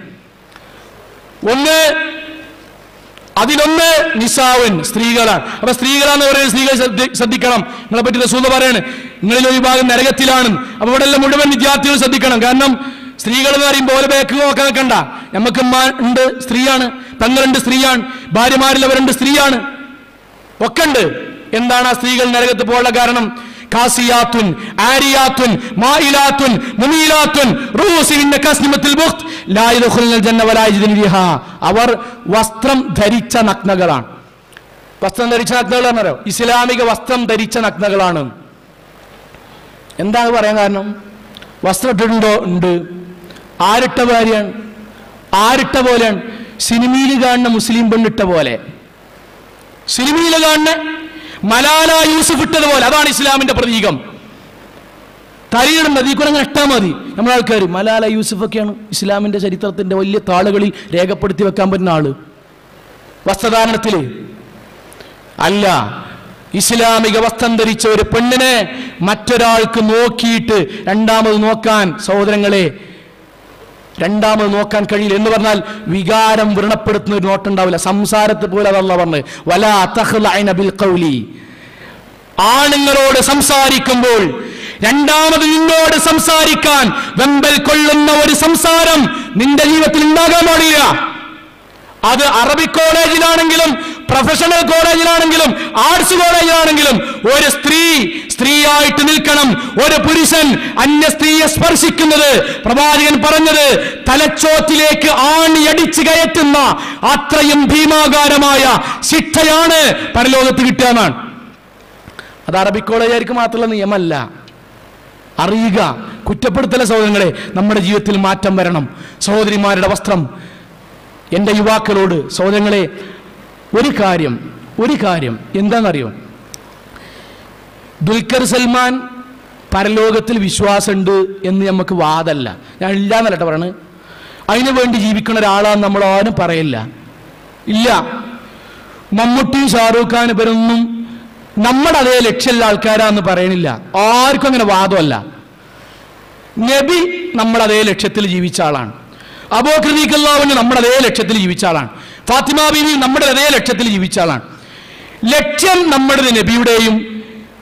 അതിലൊന്ന് നിസാവൻ, സ്ത്രീകളാണ്. അപ്പൊ സ്ത്രീകളാന്ന് പറയുന്നത് സ്ത്രീകൾ ശ്രദ്ധിക്കണം. നിങ്ങളെ പറ്റി റസൂൽ പറയാണ് നിങ്ങളിലൊരു വിഭാഗം നരകത്തിലാണ്. അപ്പൊ ഇവിടെ എല്ലാം മുഴുവൻ വിദ്യാർത്ഥികൾ ശ്രദ്ധിക്കണം. കാരണം സ്ത്രീകൾ എന്ന് പറയുമ്പോൾ ഓരോ ബാക്ക് നോക്കാൻ നിൽക്കണ്ട. നമുക്ക് ഉണ്ട്, സ്ത്രീയാണ്, പെങ്ങളുണ്ട്, സ്ത്രീയാണ്, ഭാര്യമാരിലവരുണ്ട്, സ്ത്രീയാണ്, ഒക്കെ ഉണ്ട്. എന്താണ് ആ സ്ത്രീകൾ നരകത്ത് പോകാനുള്ള കാരണം? കാസിയാത്തുൻ ആരിയാത്തുൻ മായിലാത്തുൻ മുമീലാത്തുൻ റൂസിൻ കസ്നിമത്തുൽ ബുഖ്ത് ലാ യദ്ഖുലുൽ ജന്ന വലാ യജിദുന റിഹാ. അവർ വസ്ത്രം ധരിച്ച നഗ്നകളാണ്. വസ്ത്രം ധരിച്ച നഗ്നകളാണോ? ഇസ്ലാമിക വസ്ത്രം ധരിച്ച നഗ്നകളാണ്. എന്താണ് പറയാൻ കാരണം? വസ്ത്രം ഇട്ടിട്ടുണ്ടോ? ഉണ്ട്. ആരിട്ട ഭാര്യയാണ്? ആരിട്ട പോലെയാണ്? സിനിമയിൽ കാണുന്ന മുസ്ലിം പെണ്ണിട്ട പോലെ, സിനിമയിൽ കാണുന്ന മലാല യൂസുഫ് ഇട്ടതുപോലെ. അതാണ് ഇസ്ലാമിന്റെ പ്രതീകം. തലയിടും നദീ കൂടെ അങ്ങനെ ഇട്ടാൽ മതി. നമ്മുടെ ആൾക്കാർ മലാല യൂസുഫ് ഒക്കെയാണ് ഇസ്ലാമിന്റെ ചരിത്രത്തിന്റെ വലിയ താളുകളിൽ രേഖപ്പെടുത്തി വെക്കാൻ പറ്റുന്ന ആള്. വസ്ത്രധാരണത്തില് അല്ല, ഇസ്ലാമിക വസ്ത്രം ധരിച്ച ഒരു പെണ്ണിനെ മറ്റൊരാൾക്ക് നോക്കിയിട്ട് രണ്ടാമത് നോക്കാൻ, സഹോദരങ്ങളെ, രണ്ടാമത് നോക്കാൻ കഴിയില്ല. എന്ന് പറഞ്ഞാൽ വികാരം വ്രണപ്പെടുത്തുന്ന ഒരു നോട്ടുണ്ടാവില്ല. സംസാരത്തെ പോലെ അതല്ല പറഞ്ഞത്, വലാ തഖ്ലഅന ബിൽ ഖൗലി. ആണുങ്ങളോട് സംസാരിക്കുമ്പോൾ രണ്ടാമത് നിന്നോട് സംസാരിക്കാൻ വെമ്പൽ കൊള്ളുന്ന ഒരു സംസാരം നിന്റെ ജീവിതത്തിൽ ഉണ്ടാകാൻ പാടില്ല. അത് അറബിക് കോളേജിലാണെങ്കിലും പ്രൊഫഷണൽ കോളേജിലാണെങ്കിലും ആർട്സ് കോളേജിലാണെങ്കിലും ഒരു സ്ത്രീയായിട്ട് നിൽക്കണം. ഒരു പുരുഷൻ അന്യ സ്ത്രീയെ സ്പർശിക്കുന്നത് പ്രവാചകൻ പറഞ്ഞത് തലച്ചോറ്റിലേക്ക് ആണിയടിച്ച് കയറ്റുന്ന അത്രയും ഭീമാകാരമായ ശിക്ഷയാണ് പരലോകത്ത് കിട്ടുകയെന്നാണ്. അത് അറബിക് കോളേജുകാർക്ക് മാത്രമുള്ള നിയമമല്ല. അറിയുക, കുറ്റപ്പെടുത്തല സഹോദരങ്ങളെ. നമ്മുടെ ജീവിതത്തിൽ മാറ്റം വരണം. സഹോദരിമാരുടെ വസ്ത്രം, എൻ്റെ യുവാക്കളോട് സഹോദരങ്ങളെ, ഒരു കാര്യം എന്താണെന്നറിയോ? ദുൽഖർ സൽമാൻ പരലോകത്തിൽ വിശ്വാസമുണ്ട് എന്ന് നമുക്ക് വാദമല്ല. ഞാൻ ഇല്ലാന്നല്ല പറയണത്. അതിനു വേണ്ടി ജീവിക്കുന്ന ഒരാളാന്ന് നമ്മൾ ആരും പറയില്ല. ഇല്ല, മമ്മൂട്ടി ഷാറൂഖ് ഖാൻ ഇവരൊന്നും നമ്മുടെ അതേ ലക്ഷ്യമുള്ള ആൾക്കാരാന്ന് പറയണില്ല. ആർക്കും അങ്ങനെ വാദമല്ല. നബി നമ്മുടെ അതേ ലക്ഷ്യത്തിൽ ജീവിച്ച ആളാണ്. അബൂബക്കർ റളിയല്ലാഹു അൻഹു നമ്മുടെ അതേ ലക്ഷ്യത്തിൽ ജീവിച്ച ആളാണ്. ഫാത്തിമ ബീവി നമ്മുടെ അതേ ലക്ഷ്യത്തിൽ ജീവിച്ച ആളാണ്. ലക്ഷ്യം നമ്മുടെ നബിയുടെയും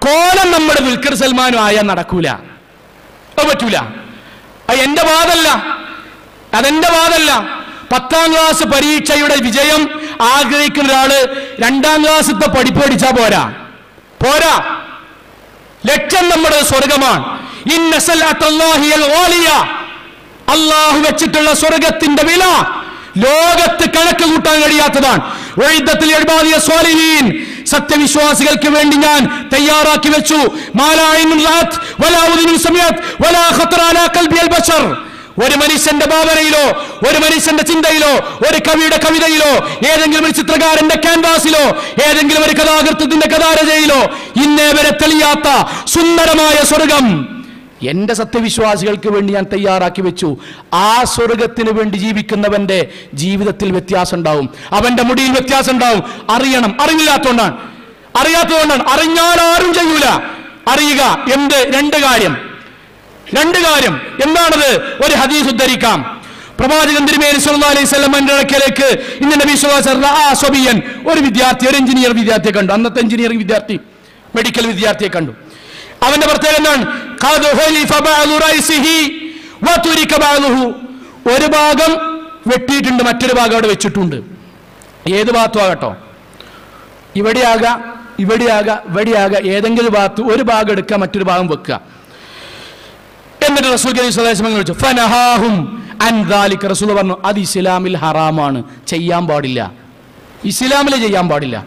കോലം നമ്മുടെ ദുൽഖർ സൽമാനും ആയാൽ നടക്കൂല, അത് പറ്റൂല. അത് എന്റെ വാദമല്ല, അതെന്റെ വാദമല്ല. 10ാം ക്ലാസ് പരീക്ഷയുടെ വിജയം ആഗ്രഹിക്കുന്ന ഒരാള് 2ാം ക്ലാസ്സിലത്തെ പഠിപ്പ് പഠിച്ചാ പോരാ. ലക്ഷ്യം നമ്മുടെ സ്വർഗമാണ്. ഇന്ന സല്ലല്ലാഹു അലൈഹി അള്ളാഹു വെച്ചിട്ടുള്ള സ്വർഗത്തിന്റെ വില ലോകത്ത് കണക്ക് കൂട്ടാൻ കഴിയാത്തതാണ്. സത്യവിശ്വാസികൾക്ക് വേണ്ടി ഞാൻ തയ്യാറാക്കി വെച്ചു. ഒരു മനുഷ്യന്റെ ഭാവനയിലോ ഒരു മനുഷ്യന്റെ ചിന്തയിലോ ഒരു കവിയുടെ കവിതയിലോ ഏതെങ്കിലും ഒരു ചിത്രകാരന്റെ ക്യാൻവാസിലോ ഏതെങ്കിലും ഒരു കഥാകൃത്തിന്റെ കഥാരചനയിലോ ഇന്നേ വരെ തെളിയാത്ത സുന്ദരമായ സ്വർഗം എന്റെ സത്യവിശ്വാസികൾക്ക് വേണ്ടി ഞാൻ തയ്യാറാക്കി വെച്ചു. ആ സ്വർഗത്തിന് വേണ്ടി ജീവിക്കുന്നവന്റെ ജീവിതത്തിൽ വ്യത്യാസം ഉണ്ടാവും, അവന്റെ മുടിയിൽ വ്യത്യാസം ഉണ്ടാവും. അറിയണം, അറിവില്ലാത്തതുകൊണ്ടാണ്. അറിഞ്ഞാൽ ആരും ചെയ്യൂല. അറിയുക എന്ത്? രണ്ട് കാര്യം. എന്താണത്? ഒരു ഹദീസ് ഉദ്ധരിക്കാം. പ്രവാചകൻ തിരുമേനി സല്ലല്ലാഹു അലൈഹി വസല്ലമയുടെ അടുക്കലേക്ക് ഇന്ന നബി സല്ലല്ലാഹു അലൈഹി വസല്ലം ഒരു വിദ്യാർത്ഥി, ഒരു എഞ്ചിനീയർ വിദ്യാർത്ഥിയെ കണ്ടു. അന്നത്തെ എഞ്ചിനീയറിംഗ് വിദ്യാർത്ഥി, മെഡിക്കൽ വിദ്യാർത്ഥിയെ കണ്ടു. അവന്റെ പ്രത്യേകത എന്താണ്? ഒരു ഭാഗം വെട്ടിയിട്ടുണ്ട്, മറ്റൊരു ഭാഗം അവിടെ വെച്ചിട്ടുണ്ട്. ഏത് ഭാഗത്തും ആകട്ടോ, ഇവിടെയാകാം, ഏതെങ്കിലും ഭാഗത്ത് ഒരു ഭാഗം എടുക്കുക, മറ്റൊരു ഭാഗം വെക്കുക. എന്നിട്ട് റസൂൽ സ്വല്ലല്ലാഹു അലൈഹി വസല്ലം ചോദിച്ചു, ഫനഹാഹും അൻ ദാലിക. റസൂൽ പറഞ്ഞു അത് ഇസ്ലാമിൽ ഹറാമാണ്, ചെയ്യാൻ പാടില്ല, ഇസ്ലാമിൽ ചെയ്യാൻ പാടില്ല.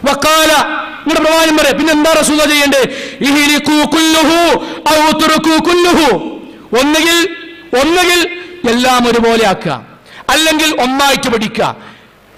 വഖാല, നിങ്ങളുടെ പ്രവാചകൻ പറയും, പിന്നെ എന്താ റസൂൽ ചെയ്യേണ്ടത്? ഒന്നുകിൽ എല്ലാം ഒരുപോലെ ആക്കുക, അല്ലെങ്കിൽ ഒന്നായിട്ട് പഠിക്കുക.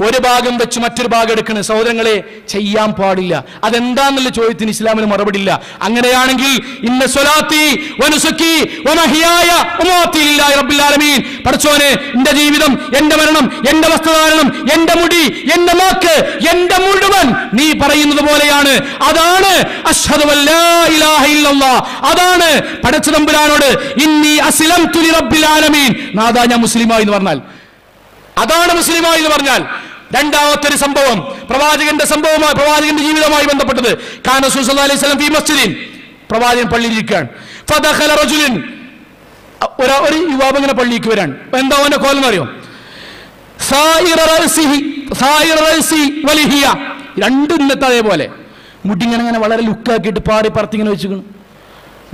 ഒരു ഭാഗം വെച്ച് മറ്റൊരു ഭാഗം എടുക്കണം. സഹോദരങ്ങളെ, ചെയ്യാൻ പാടില്ല. അതെന്താന്നുള്ള ചോദ്യത്തിന് ഇസ്ലാമിന് മറുപടി ഇല്ല. അങ്ങനെയാണെങ്കിൽ ഇന്ന സ്വലാത്തി വനുസുക്കി വമഹിയായ വമമാതി ലില്ലാഹി റബ്ബിൽ ആലമീൻ, പടച്ചോനെ എന്റെ ജീവിതം, എന്റെ മരണം, എന്റെ വസ്ത്രധാരണം, എന്റെ മുടി, എന്റെ നാക്ക്, എന്റെ മുഴുവൻ നീ പറയുന്നത് പോലെയാണ്. അതാണ് അശ്ഹദു അല്ലാ ഇലാഹ ഇല്ലല്ലാഹ്. അതാണ് പടച്ചതമ്പുരാനോട് ഇന്നി അസ്ലംതു ലിറബ്ബിൽ ആലമീൻ, നാദാ ഞാൻ മുസ്ലിമായി എന്ന് പറഞ്ഞാൽ, അതാണ് മുസ്ലിമായി എന്ന് പറഞ്ഞാൽ. രണ്ടാമത്തെ ഒരു സംഭവം പ്രവാചകന്റെ സംഭവമായി, പ്രവാചകന്റെ ജീവിതവുമായി ബന്ധപ്പെട്ടത്. കാന റസൂൽ സല്ലല്ലാഹു അലൈഹി വസല്ലം ഫീ മസ്ജിദിൻ, പ്രവാചകൻ പള്ളിയിൽ ഇരിക്കുകയാണ്. ഫദഖല റജുലുൻ, ഒരു യുവാവ് ഇങ്ങനെ പള്ളിക്ക് വരാൻ. എന്താ അവന്റെ കോലം അറിയോ? സായിറ റഅസി വലിഹിയ, രണ്ടും ഇന്നത്തെ അതേപോലെ മുടി ഇങ്ങനെ വളരെ ലുക്കാക്കിയിട്ട് പാടി പറത്തിങ്ങനെ വെച്ചിരിക്കുന്നു.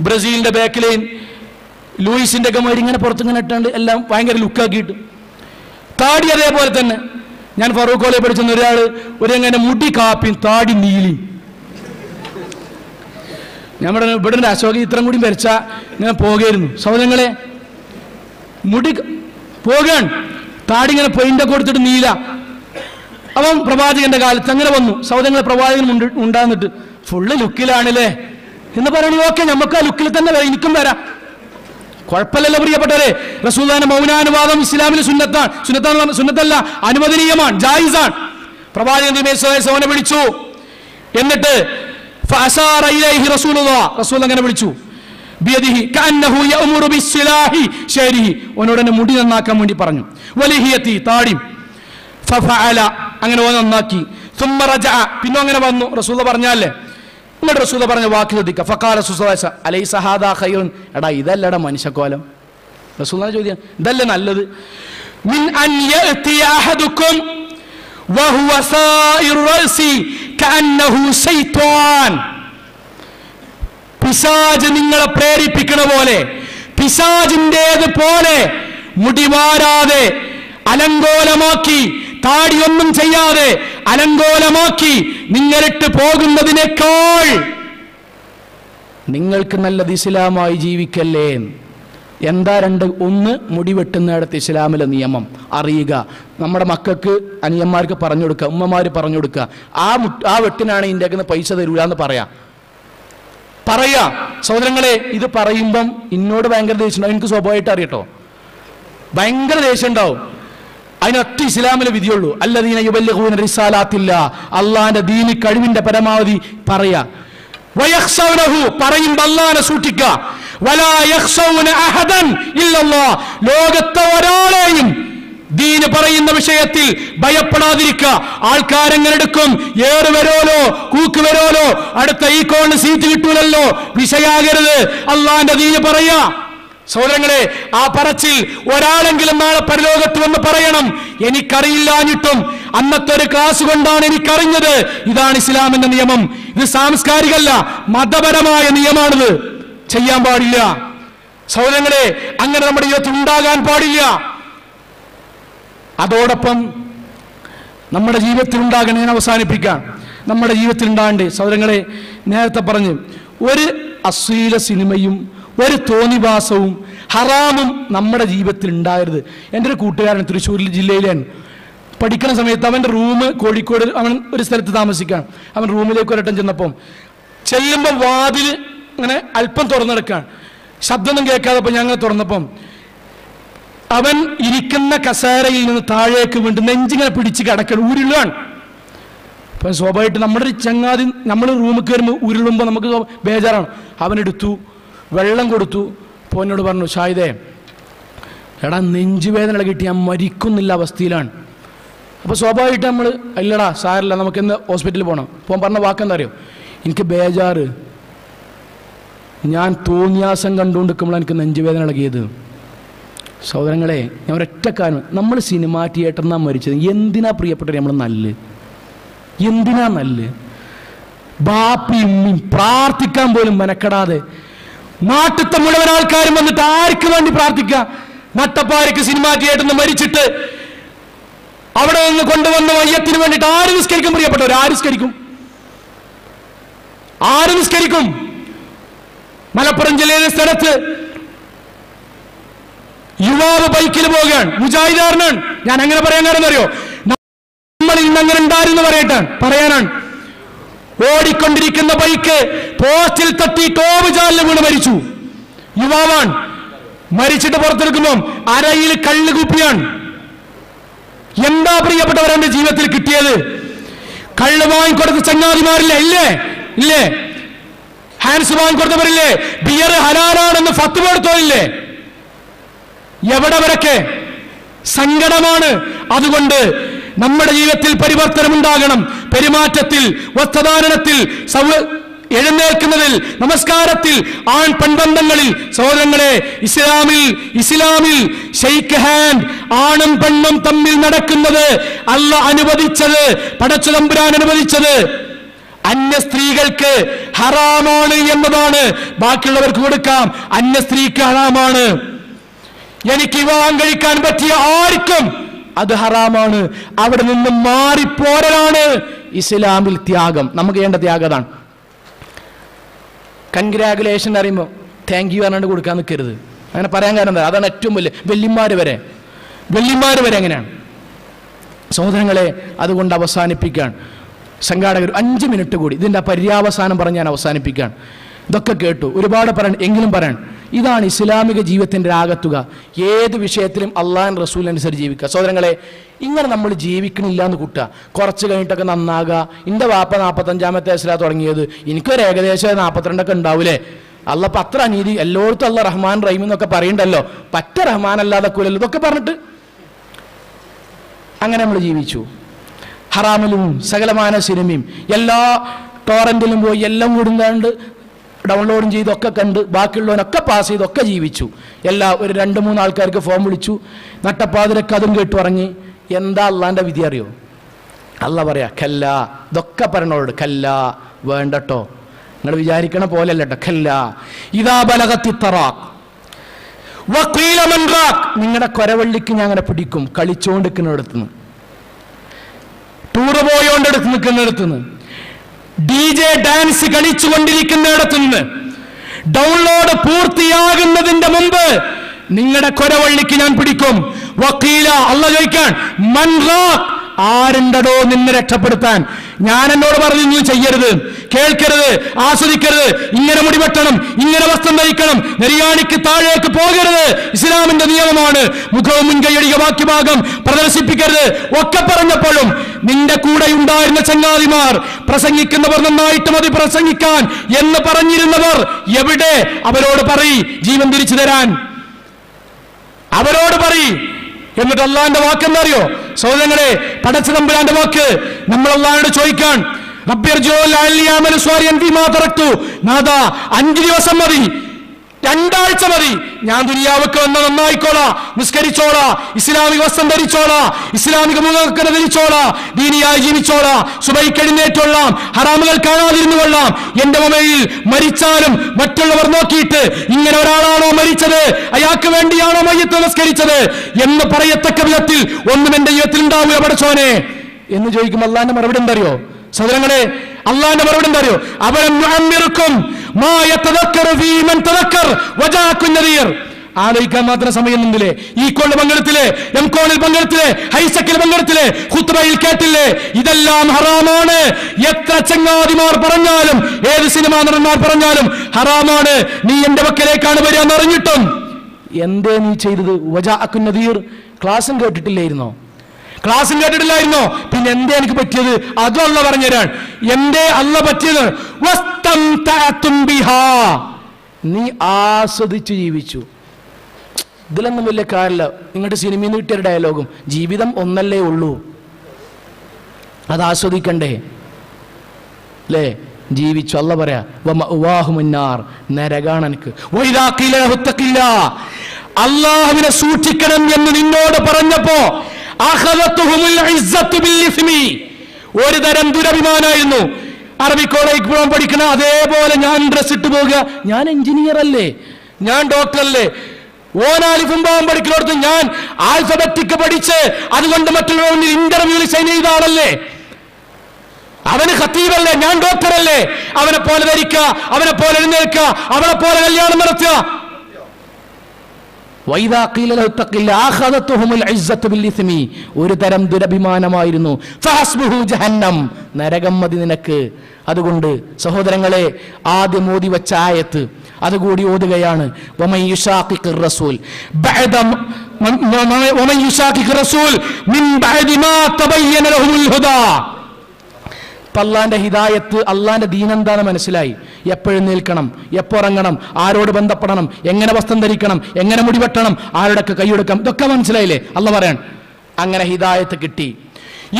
ബ്രസീലിന്റെ ബാക്കിലെയും ലൂയിസിന്റെ ഒക്കെ മാതിരി ഇങ്ങനെ പുറത്തിങ്ങനെ ഇട്ടാണ്ട് എല്ലാം ഭയങ്കര ലുക്കാക്കിയിട്ട്, താടി അതേപോലെ തന്നെ. ഞാൻ ഫറൂഖ് കോളേജ് പഠിച്ചെന്ന ഒരാൾ ഒരെങ്ങനെ മുടി കാപ്പി താടി നീലി. നമ്മുടെ ഇവിടെ ഒരു അശോക ചിത്രം കൂടി വരച്ച ഇങ്ങനെ പോകായിരുന്നു. സഹോദരങ്ങളെ, മുടി പോകാൻ താടി ഇങ്ങനെ പെയിന്റ് കൊടുത്തിട്ട് നീല. അവൻ പ്രവാചകന്റെ കാലത്ത് അങ്ങനെ വന്നു. സഹോദരങ്ങളെ, പ്രവാചകൻ ഉണ്ടാകുന്നിട്ട് ഫുള്ള് ലുക്കിലാണല്ലേ എന്ന് പറയണേ. ഓക്കെ, നമുക്ക് ആ ലുക്കിൽ തന്നെ വരാം, എനിക്കും വരാം, കുഴപ്പമില്ലല്ലോ പ്രിയപ്പെട്ടവരെ. റസൂലുള്ളാഹിന്റെ മൗനാനുവാദം ഇസ്ലാമിൽ സുന്നത്തല്ല, അനുവദനീയമാണ്, ജായിസാണ്. പ്രവാചകൻ അവനെ വിളിച്ചു. എന്നിട്ട് റസൂൽ അങ്ങനെ വിളിച്ചു. ഓനോട് മുടി നന്നാക്കാൻ വേണ്ടി പറഞ്ഞു. വലിഹിയത്തി, താടി. അങ്ങനെ ഓൻ നന്നാക്കി. പിന്നെ അങ്ങനെ വന്നു. റസൂൽ പറഞ്ഞാലേ, എന്നിട്ട് റസൂൽ പറഞ്ഞ വാക്ക് ശ്രദ്ധിക്കുക. ഫഖാല റസൂലുള്ളാഹി അലൈസ ഹാദാ ഖൈറുൻ, എടാ ഇതല്ലടാ മനുഷ്യക്കോലം. റസൂലുള്ളാഹി ചോദ്യം, ഇതല്ലേ നല്ലത്? മിൻ അൻ യഅതി അഹദുകും വഹുവ സായിറു റഅസി കഅന്നഹു ശൈത്വാൻ. പിശാച് നിങ്ങളെ പ്രേരിപ്പിക്കണ പോലെ, പിശാചിന്റേത് പോലെ മുടി വാരാതെ അലങ്കോലമാക്കി, താടിയൊന്നും ചെയ്യാതെ അലങ്കോലമാക്കി നിങ്ങളിട്ട് പോകുന്നതിനേക്കാൾ നിങ്ങൾക്ക് നല്ലത് ഇസ്ലാമായി ജീവിക്കല്ലേ. എന്താ രണ്ട്? ഒന്ന്, മുടി വെട്ടുന്നിടത്ത് ഇസ്ലാമിലെ നിയമം അറിയുക, നമ്മുടെ മക്കൾക്ക് അനിയന്മാർക്ക് പറഞ്ഞു കൊടുക്കുക, ഉമ്മമാർ പറഞ്ഞു കൊടുക്കുക. ആ വെട്ടിനാണ് ഇന്ത്യക്ക് പൈസ തരൂല എന്ന് പറയാ. സഹോദരങ്ങളെ, ഇത് പറയുമ്പം എന്നോട് ഭയങ്കര ദേഷ്യം ഉണ്ടാവും. എനിക്ക് സ്വഭാവമായിട്ട് അറിയട്ടോ, ഭയങ്കര ദേഷ്യം ഉണ്ടാവും. അതിനൊറ്റ ഇസ്ലാമിലെ വിധിയുള്ളൂ. അല്ലദീന യുബല്ലിഗൂന റിസാലാത്തില്ലാഹ്, അള്ളാന്റെ ദീനി കഴിവിന്റെ പരമാവധി പറയാ. വയഖ്ശൗനഹു, പറയുമ്പോൾ അള്ളാനെ സൂക്ഷിക്കുക. വലാ യഖ്ശൗന അഹദൻ ഇല്ലല്ലാഹ്, ലോകത്തെ ഒരാളെയും ദീന് പറയുന്ന വിഷയത്തിൽ ഭയപ്പെടാതിരിക്കുക. ആൾക്കാരെങ്ങനെ എടുക്കും, ഏറ് വരോലോ കൂക്ക് വരോലോ, അടുത്ത ഈ കോണിന് സീറ്റ് കിട്ടൂലല്ലോ, വിഷയാകരുത്. അള്ളാന്റെ ദീന് പറയാ. സഹോദരങ്ങളെ, ആ പറച്ചിൽ ഒരാളെങ്കിലും നാളെ പരലോകത്ത് വന്ന് പറയണം, എനിക്കറിയില്ലാഞ്ഞിട്ടും അന്നത്തെ ഒരു ക്ലാസ് കൊണ്ടാണ് എനിക്കറിഞ്ഞത്. ഇതാണ് ഇസ്ലാമിന്റെ നിയമം. ഇത് സാംസ്കാരികമല്ല, മതപരമായ നിയമമാണിത്. ചെയ്യാൻ പാടില്ല സഹോദരങ്ങളെ, അങ്ങനെ നമ്മുടെ ജീവിതത്തിൽ ഉണ്ടാകാൻ പാടില്ല. അതോടൊപ്പം നമ്മുടെ ജീവിതത്തിൽ ഉണ്ടാകണം. ഞാൻ അവസാനിപ്പിക്കാം. നമ്മുടെ ജീവിതത്തിൽ ഉണ്ടാകണ്ടേ സഹോദരങ്ങളെ, നേരത്തെ പറഞ്ഞു, ഒരു അശ്ലീല സിനിമയും ഒരു തോന്നിവാസവും ഹറാമും നമ്മുടെ ജീവിതത്തിൽ ഉണ്ടാകരുത്. എൻ്റെ ഒരു കൂട്ടുകാരൻ തൃശ്ശൂർ ജില്ലയിലാണ്. പഠിക്കുന്ന സമയത്ത് അവൻ്റെ റൂം കോഴിക്കോട്, അവൻ ഒരു സ്ഥലത്ത് താമസിക്കുകയാണ്. അവൻ റൂമിലേക്ക് ഒരട്ടം ചെന്നപ്പം ചെല്ലുമ്പോൾ വാതിൽ ഇങ്ങനെ അല്പം തുറന്നെടുക്കുകയാണ്. ശബ്ദമൊന്നും കേൾക്കാതപ്പോൾ ഞങ്ങൾ തുറന്നപ്പം അവൻ ഇരിക്കുന്ന കസേരയിൽ നിന്ന് താഴേക്ക് വീണ്ടും നെഞ്ചിങ്ങനെ പിടിച്ച് കിടക്കണം, ഉരുളാണ്. അപ്പം സ്വാഭാവികമായിട്ട് നമ്മുടെ ഒരു ചങ്ങാതി നമ്മൾ റൂമിൽ കയറുമ്പോൾ ഉരുളുമ്പോൾ നമുക്ക് ബേജാറാണ്. അവനെടുത്തു, വെള്ളം കൊടുത്തു. അപ്പോൾ എന്നോട് പറഞ്ഞു, ഷാഹിദേ എടാ നെഞ്ചുവേദന കിട്ടി, ഞാൻ മരിക്കുന്നില്ല അവസ്ഥയിലാണ്. അപ്പോൾ സ്വാഭാവികമായിട്ട് നമ്മൾ ഇല്ലടാ സാരല്ല, നമുക്കിന്ന് ഹോസ്പിറ്റലിൽ പോകണം. അപ്പോൾ പറഞ്ഞ വാക്കെന്താ അറിയോ? എനിക്ക് ബേജാറ്, ഞാൻ തോന്നിയാസം കണ്ടുകൊണ്ടിരിക്കുമ്പോൾ എനിക്ക് നെഞ്ചുവേദന ഇളകിയത്. സഹോദരങ്ങളെ, ഞാൻ ഒരൊറ്റ കാര്യം, നമ്മൾ സിനിമാ തിയേറ്ററിൽ നിന്നാണ് മരിച്ചത്. എന്തിനാ പ്രിയപ്പെട്ടവർ നമ്മൾ നല്ല, എന്തിനാ നല്ല? ബാപ്പിയും ഉമ്മയും പ്രാർത്ഥിക്കാൻ പോലും മെനക്കെടാതെ നാട്ടിലത്തെ മുഴുവൻ ആൾക്കാരും വന്നിട്ട് ആർക്ക് വേണ്ടി പ്രാർത്ഥിക്കുക? നട്ടപ്പാരയ്ക്ക് സിനിമാ തിയേറ്ററിൽ നിന്ന് മരിച്ചിട്ട് അവിടെ നിന്ന് കൊണ്ടുവന്ന മയ്യത്തിന് വേണ്ടിയിട്ട് ആര് നിസ്കരിക്കും? പ്രിയപ്പെട്ടവർ, ആര് നിസ്കരിക്കും? ആര് നിസ്കരിക്കും? മലപ്പുറം ജില്ലയിലെ സ്ഥലത്ത് യുവാവ് ബൈക്കിൽ പോകാൻ, മുജാഹിദാരനാണ്. ഞാൻ അങ്ങനെ പറയാൻ കാരണം അറിയോ? എന്ന് പറയാനാണ്. ഓടിക്കൊണ്ടിരിക്കുന്ന ബൈക്ക് പോസ്റ്റിൽ തട്ടി ടോവുചാലിൽ വീണ് മരിച്ചു. യുവാവാൻ മരിച്ചിട്ട് പുറത്തെടുക്കുമ്പോൾ അരയിൽ കള്ള് കുപ്പിയാണ്. എന്താ പ്രിയപ്പെട്ടവരെന്റെ ജീവിതത്തിൽ കിട്ടിയത്? കള്ള് വാങ്ങിക്കൊടുത്ത ചങ്ങാതിമാരില്ലേ? ഇല്ലേ? ഹാൻസ് വാങ്ങിക്കൊടുത്തവരില്ലേ? ബിയർ ഹലാലാണെന്ന് ഫത്വ എടുത്തോയില്ലേ? എവിടെ വരക്കെ സങ്കടമാണ്. അതുകൊണ്ട് നമ്മുടെ ജീവിതത്തിൽ പരിവർത്തനം ഉണ്ടാകണം. പെരുമാറ്റത്തിൽ, വസ്ത്രധാരണത്തിൽ, എഴുന്നേൽക്കുന്നതിൽ, നമസ്കാരത്തിൽ, ആൺ പെൺബന്ധങ്ങളിൽ. സഹോദരങ്ങളെ, ഇസ്ലാമിൽ ഷെയ്ക്ക് ഹാൻഡ്, ആണും പെണ്ണും തമ്മിൽ നടക്കുന്നത് അല്ലാഹ് അനുവദിച്ചത്, പടച്ച തമ്പുരാൻ അനുവദിച്ചത് അന്യ സ്ത്രീകൾക്ക് ഹറാമാണ് എന്നതാണ്. ബാക്കിയുള്ളവർക്ക് കൊടുക്കാം, അന്യ സ്ത്രീക്ക് ഹറാമാണ്. എനിക്ക് വിവാഹം കഴിക്കാൻ പറ്റിയ ആർക്കും അത് ഹറാമാണ്. അവിടെ നിന്ന് മാറിപ്പോരലാണ് ഇസ്ലാമിൽ ത്യാഗം. നമുക്ക് ചെയ്യേണ്ട ത്യാഗം അതാണ്. കൺഗ്രാജുലേഷൻ അറിയുമ്പോൾ താങ്ക് യു പറഞ്ഞാണ്ട് കൊടുക്കാൻ നിൽക്കരുത്. അങ്ങനെ പറയാൻ കാരണം എന്താ? അതാണ് ഏറ്റവും വലിയ വെള്ളിമാർ വരെ എങ്ങനെയാണ് സഹോദരങ്ങളെ? അതുകൊണ്ട് അവസാനിപ്പിക്കാൻ സംഘാടകർ 5 മിനിറ്റ് കൂടി ഇതിൻ്റെ പര്യാവസാനം പറഞ്ഞ് ഞാൻ അവസാനിപ്പിക്കാൻ. ഇതൊക്കെ കേട്ടു, ഒരുപാട് പറയാൻ, എങ്കിലും പറയാൻ. ഇതാണ് ഇസ്ലാമിക ജീവിതത്തിൻ്റെ ആകത്തുക. ഏത് വിഷയത്തിലും അള്ളാഹു റസൂലിനനുസരിച്ച് ജീവിക്കുക. സഹോദരങ്ങളെ, ഇങ്ങനെ നമ്മൾ ജീവിക്കണില്ല എന്ന് കൂട്ടുക. കുറച്ച് കഴിഞ്ഞിട്ടൊക്കെ നന്നാകുക. എൻ്റെ വാപ്പ 45-ാമത്തെ വയസ്സിലാണ് തുടങ്ങിയത്, എനിക്കൊരു ഏകദേശം 42 ഉണ്ടാവൂലേ. അല്ല പത്ര അനീതി എല്ലായിടത്തും അല്ല റഹ്മാൻ റഹീം എന്നൊക്കെ പറയണ്ടല്ലോ, പറ്റ റഹ്മാൻ അല്ലാതെ കൂലല്ലോ, ഇതൊക്കെ പറഞ്ഞിട്ട് അങ്ങനെ നമ്മൾ ജീവിച്ചു. ഹറാമിലും സകലമാന സിനിമയും എല്ലാ ടോറന്റിലും പോയി എല്ലാം കൂടുന്നാണ്ട് ഡൗൺലോഡും ചെയ്തൊക്കെ കണ്ട് ബാക്കിയുള്ളവനൊക്കെ പാസ് ചെയ്തൊക്കെ ജീവിച്ചു. ഒരു 2-3 ആൾക്കാർക്ക് ഫോം വിളിച്ചു, നട്ടപ്പാതിരക്ക് അതും കേട്ടു ഇറങ്ങി. എന്താ അള്ളാന്റെ വിധി അറിയോ? അല്ല പറയാ കല്ല. ഇതൊക്കെ പറയണോട് കല്ല, വേണ്ടട്ടോ, നിങ്ങൾ വിചാരിക്കണ പോലെയല്ല കേട്ടോ. കല്ല ഇതാ ബലഗത്തി തറാഖ് വഖീല മൻ റാഖ്. നിങ്ങളുടെ കൊരവള്ളിക്ക് ഞാൻ അങ്ങനെ പിടിക്കും. കളിച്ചോണ്ടിരിക്കുന്നിടത്തുനിന്ന്, ടൂറ് പോയോണ്ടെടുത്ത് നിൽക്കുന്നിടത്തുനിന്ന്, DJ ഡാൻസ് കളിച്ചുകൊണ്ടിരിക്കുന്നിടത്തുനിന്ന്, ഡൗൺലോഡ് പൂർത്തിയാകുന്നതിന്റെ മുമ്പ് നിങ്ങളുടെ കൊരവള്ളിക്ക് ഞാൻ പിടിക്കും. വക്കീല, അല്ലാഹു ചോദിക്കാൻ, മൻ റാഖ്, ആരുണ്ടടോ നിന്നെ രക്ഷപ്പെടുത്താൻ? ഞാൻ എന്നോട് പറഞ്ഞു നീ ചെയ്യരുത്, കേൾക്കരുത്, ആസ്വദിക്കരുത്, ഇങ്ങനെ മുടി വെട്ടണം, ഇങ്ങനെ വസ്ത്രം ധരിക്കണം, നെരിയാണിക്ക് താഴേക്ക് പോകരുത്, ഇസ്ലാമിന്റെ നിയമമാണ്, മുഖവും മുൻകൈയടിക ബാക്കി ഭാഗം പ്രദർശിപ്പിക്കരുത് ഒക്കെ പറഞ്ഞപ്പോഴും നിന്റെ കൂടെ ഉണ്ടായിരുന്ന ചങ്ങാതിമാർ, പ്രസംഗിക്കുന്നവർ നന്നായിട്ട് മതി പ്രസംഗിക്കാൻ എന്ന് പറഞ്ഞിരുന്നവർ എവിടെ? അവരോട് പറയ് ജീവൻ തിരിച്ചു തരാൻ, അവരോട് പറയ്. എന്നിട്ട് അള്ളാന്റെ വാക്ക് എന്താറിയോ സഹോദരങ്ങളെ? പടച്ച തമ്പുരാന്റെ വാക്ക്. നമ്മൾ അള്ളാഹോട് ചോദിക്കാൻ, നാഥാ 5 ദിവസം മതി, 2 ആഴ്ച മതി, ഞാൻ ദുനിയാവക്ക് വന്ന നന്നായിക്കോളാ, നിസ്കരിച്ചോളാ, ഇസ്ലാമിക വസ്ത്രം ധരിച്ചോളാ, ഇസ്ലാമിക മുഖക്കര ധരിച്ചോളാ, ദീനിയായി ജീവിച്ചോളാ, സുബഹിക്ക് എഴുന്നേറ്റോളാം, ഹറാമുകൾ കാണാതിരുന്നു കൊള്ളാം. എന്റെ മൊബൈലിൽ മരിച്ചാലും മറ്റുള്ളവർ നോക്കിയിട്ട് ഇങ്ങനെ ഒരാളാണോ മരിച്ചത്, അയാൾക്ക് വേണ്ടിയാണോ മയ്യത്ത് നമസ്കരിച്ചത് എന്ന് പറയത്തക്ക വിധത്തിൽ ഒന്നും എന്റെ ജീവിതത്തിൽ ഉണ്ടാവുക പടച്ചോനെ എന്ന് ചോദിക്കും. അള്ളാന്റെ മറുപടി എന്തറിയോ സഹോദരങ്ങളെ? അള്ളാന്റെ മറുപടി എന്തറിയോ? ആലോചിക്കാൻ മാത്രം സമയം നിന്നില്ലേ? ഈ കോളിൽ പങ്കെടുത്തില്ലേ, എംകോണിൽ പങ്കെടുത്തില്ലേ, ഹൈസക്കിൽ പങ്കെടുത്തില്ലേ, ഖുത്ബയിൽ കേട്ടില്ലേ? ഇതെല്ലാം ഹറാമാണ്. എത്ര ചങ്ങാതിമാർ പറഞ്ഞാലും, ഏത് സിനിമാ നടന്മാർ പറഞ്ഞാലും ഹറാമാണ്. നീ എന്റെ പക്കലേക്കാണ് വരിക എന്നറിഞ്ഞിട്ടും എന്തേ നീ ചെയ്തത്? വജാഅക്കുൻ നദീർ. ക്ലാസ്സും കേട്ടിട്ടില്ലായിരുന്നോ? പിന്നെ എന്തേ എനിക്ക് പറ്റിയത്? അതും അല്ല പറഞ്ഞുതരാൻ. എന്തേ അല്ല പറ്റിയത്? നീ ആസ്വദിച്ച് ജീവിച്ചു. ഇതിലൊന്നും വലിയ കാര്യമില്ല. നിങ്ങളുടെ സിനിമയിൽ നിന്ന് കിട്ടിയ ഡയലോഗും, ജീവിതം ഒന്നല്ലേ ഉള്ളൂ, അത് ആസ്വദിക്കണ്ടേ അല്ലേ? ജീവിച്ചു. അല്ല പറയാ വമഅവാഹുമുന്നാർ, നരകാണ് എനിക്ക്. അല്ലാഹുവിനെ സൂക്ഷിക്കണം എന്ന് നിന്നോട് പറഞ്ഞപ്പോ ഒരു തരം ദുരഭിമാനായിരുന്നു. അറബി കോളേജ് പോകാൻ പഠിക്കണ അതേപോലെ ഞാൻ ഡ്രസ് ഇട്ട് പോകുക. ഞാൻ എഞ്ചിനീയർ അല്ലേ, ഞാൻ ഡോക്ടർ അല്ലേ? ഓനാലിഫും പോകാൻ പഠിക്കുന്നിടത്ത് ഞാൻ ആൽഫബറ്റിക് പഠിച്ച് അതുകൊണ്ട് മറ്റുള്ളവർ ഇന്റർവ്യൂവിൽ സൈൻ ചെയ്ത ആളല്ലേ? അവന് ഖത്തീബല്ലേ, ഞാൻ ഡോക്ടറല്ലേ? അവനെ പോലെ ധരിക്കുക, അവനെ പോലെ എഴുന്നേൽക്കുക, അവനെ പോലെ കല്യാണം നടത്തുക. വൈദാ ഖീല ലഹു തഖില്ല അഖദതുഹുൽ ഇസ്സത്തു ബിൽ ഇസ്മി, ഒരു തരം ദുരഭിമാനമായിരുന്നു. ഫഹസ്ബുഹു ജഹന്നം, നരകം മതി നിനക്ക്. അതുകൊണ്ട് സഹോദരങ്ങളെ, ആദ്യം ഓതി വച്ച ആയത്ത് അതുകൂടി ഓതുകയാണ്. വമൻ യുശാഖിഖിർ റസൂൽ ബഅദ വമൻ യുശാഖിഖിർ റസൂൽ മിൻ ബഅദി മാ തബയ്യന ലഹുൽ ഹുദാ. അള്ളാന്റെ ഹിദായത്ത്, അള്ളാന്റെ ദീൻ എന്താണെന്ന് മനസ്സിലായി. എപ്പോഴും നിൽക്കണം, എപ്പോൾ ഇറങ്ങണം, ആരോട് ബന്ധപ്പെടണം, എങ്ങനെ വസ്ത്രം ധരിക്കണം, എങ്ങനെ മുടിവെട്ടണം, ആരുടെയൊക്കെ കൈയെടുക്കാം, ഇതൊക്കെ മനസ്സിലായില്ലേ? അള്ള പറയാൻ അങ്ങനെ ഹിദായത്ത് കിട്ടി.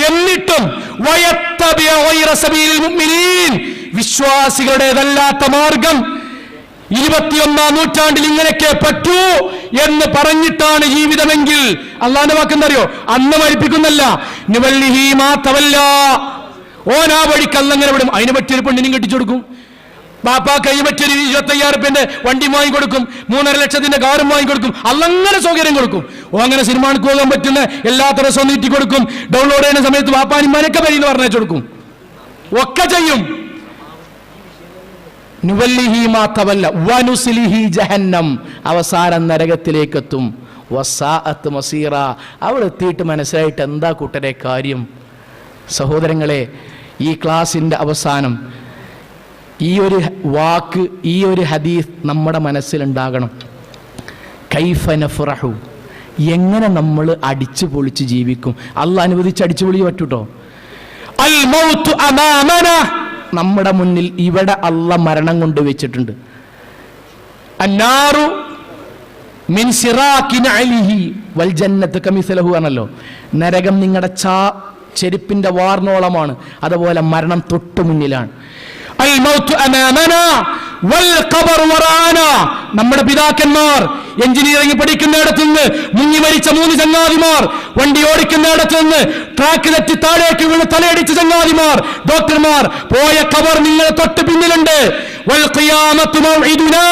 എന്നിട്ടും വിശ്വാസികളുടേതല്ലാത്ത മാർഗം 21-ാം നൂറ്റാണ്ടിൽ ഇങ്ങനെയൊക്കെ പറ്റൂ എന്ന് പറഞ്ഞിട്ടാണ് ജീവിതമെങ്കിൽ അള്ളാന്റെ വാക്കെന്തറിയോ? അന്ന് മരിപ്പിക്കുന്നല്ല, നുവല്ലിഹി മാ തവല്ലാ, ഓനാ വഴിക്ക് അല്ലങ്ങനെ വിടും. അതിന് പറ്റിയൊരു പെണ്ണിനും കെട്ടിച്ചു കൊടുക്കും. ബാപ്പാ കൈ പറ്റിയൊരു 25,000 റുപ്യന്റെ വണ്ടി വാങ്ങി കൊടുക്കും, 3.5 ലക്ഷത്തിന്റെ കാറും വാങ്ങി കൊടുക്കും. അല്ലങ്ങനെ സൗകര്യം കൊടുക്കും. ഓ അങ്ങനെ സിനിമാക്ക് പോകാൻ പറ്റുന്ന എല്ലാ ദിവസവും നീട്ടി കൊടുക്കും. ഡൗൺലോഡ് ചെയ്യുന്ന സമയത്ത് ബാപ്പാനിമാനൊക്കെ വരിന്ന് പറഞ്ഞു കൊടുക്കും. ഒക്കെ ചെയ്യും. നുവല്ലിഹി മാ തവല്ല വനുസ്ലിഹി ജഹന്നം, അവസാനം നരകത്തിലേക്കെത്തും. വസാഅത്ത് മസീറ, അവിടെ എത്തിയിട്ട് മനസ്സിലായിട്ട് എന്താ കൂട്ടരെ കാര്യം? സഹോദരങ്ങളെ, ഈ ക്ലാസിൻ്റെ അവസാനം ഈ ഒരു വാക്ക്, ഈ ഒരു ഹദീസ് നമ്മുടെ മനസ്സിലുണ്ടാകണം. കൈഫ നഫ്റഹു, എങ്ങനെ നമ്മൾ അടിച്ചു പൊളിച്ച് ജീവിക്കും? അള്ളാഹ് അനുവദിച്ച് അടിച്ചു പൊളിച്ച് പറ്റൂട്ടോ. അൽ മൗതു അമാമന, നമ്മുടെ മുന്നിൽ ഇവിടെ അള്ളാഹ് മരണം കൊണ്ട് വെച്ചിട്ടുണ്ട്. അന്നാറു മിൻ സിറാഖി നഅലിഹി വൽ ജന്നത്തു കമിസലഹു ആണല്ലോ. നരകം നിങ്ങളുടെ ചെരുപ്പിന്റെ വാർന്നോളമാണ്, അതുപോലെ മരണം തൊട്ടു മുന്നിലാണ്. അൽ മൗതു അമാമന വൽ ഖബർ വറാന, നമ്മുടെ പിതാക്കന്മാർ എഞ്ചിനീയറിംഗ് പഠിക്കുന്നിടത്ത് നിന്ന് മുങ്ങി മരിച്ച 3 ചങ്ങാതിമാർ, വണ്ടി ഓടിക്കുന്നിടത്ത് നിന്ന് ട്രാക്ക് തെറ്റി താഴേക്ക് വീണ് തലയടിച്ച ചങ്ങാതിമാർ, ഡോക്ടർമാർ, പോയ ഖബർ നിങ്ങളെ തൊട്ട് പിന്നിലുണ്ട്. വൽ ഖിയാമത്തു മൗഇദുനാ,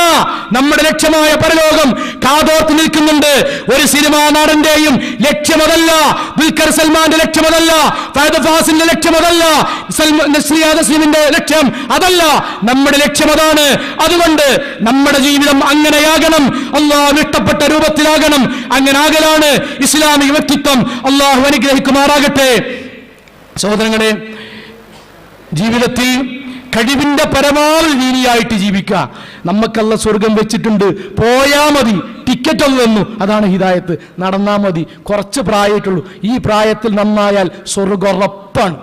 നമ്മുടെ ലക്ഷ്യമായ പരലോകം കാതോർത്ത് നിൽക്കുന്നുണ്ട്. ഒരു സിനിമാ നടന്റെയും ലക്ഷ്യമതല്ല, ദുൽഖർ സൽമാന്റെ ലക്ഷ്യമതല്ല, ഫഹദ് ഫാസിലിന്റെ ലക്ഷ്യമതല്ല, നസ്രിയ തസ്ലിമിന്റെ ലക്ഷ്യം അതല്ല, നമ്മുടെ ലക്ഷ്യം അതാണ്. അതുകൊണ്ട് നമ്മുടെ ജീവിതം അങ്ങനെയാകണം, അള്ളാഹു ഇഷ്ടപ്പെട്ട രൂപത്തിലാകണം. അങ്ങനെ ആകലാണ് ഇസ്ലാമിക വ്യക്തിത്വം. അള്ളാഹു അനുഗ്രഹിക്കുമാറാകട്ടെ. സഹോദരങ്ങളെ, ജീവിതത്തിൽ കഴിവിന്റെ പരമാവധി ദീനിയായിട്ട് ജീവിക്കുക. നമുക്കല്ല സ്വർഗം വെച്ചിട്ടുണ്ട്, പോയാ മതി, ടിക്കറ്റ് ഒന്ന് തന്നു, അതാണ് ഹിദായത്ത്. നടന്നാ മതി, കുറച്ച് പ്രായമായിട്ടുള്ളൂ. ഈ പ്രായത്തിൽ നന്നായാൽ സ്വർഗം ഉറപ്പാണ്.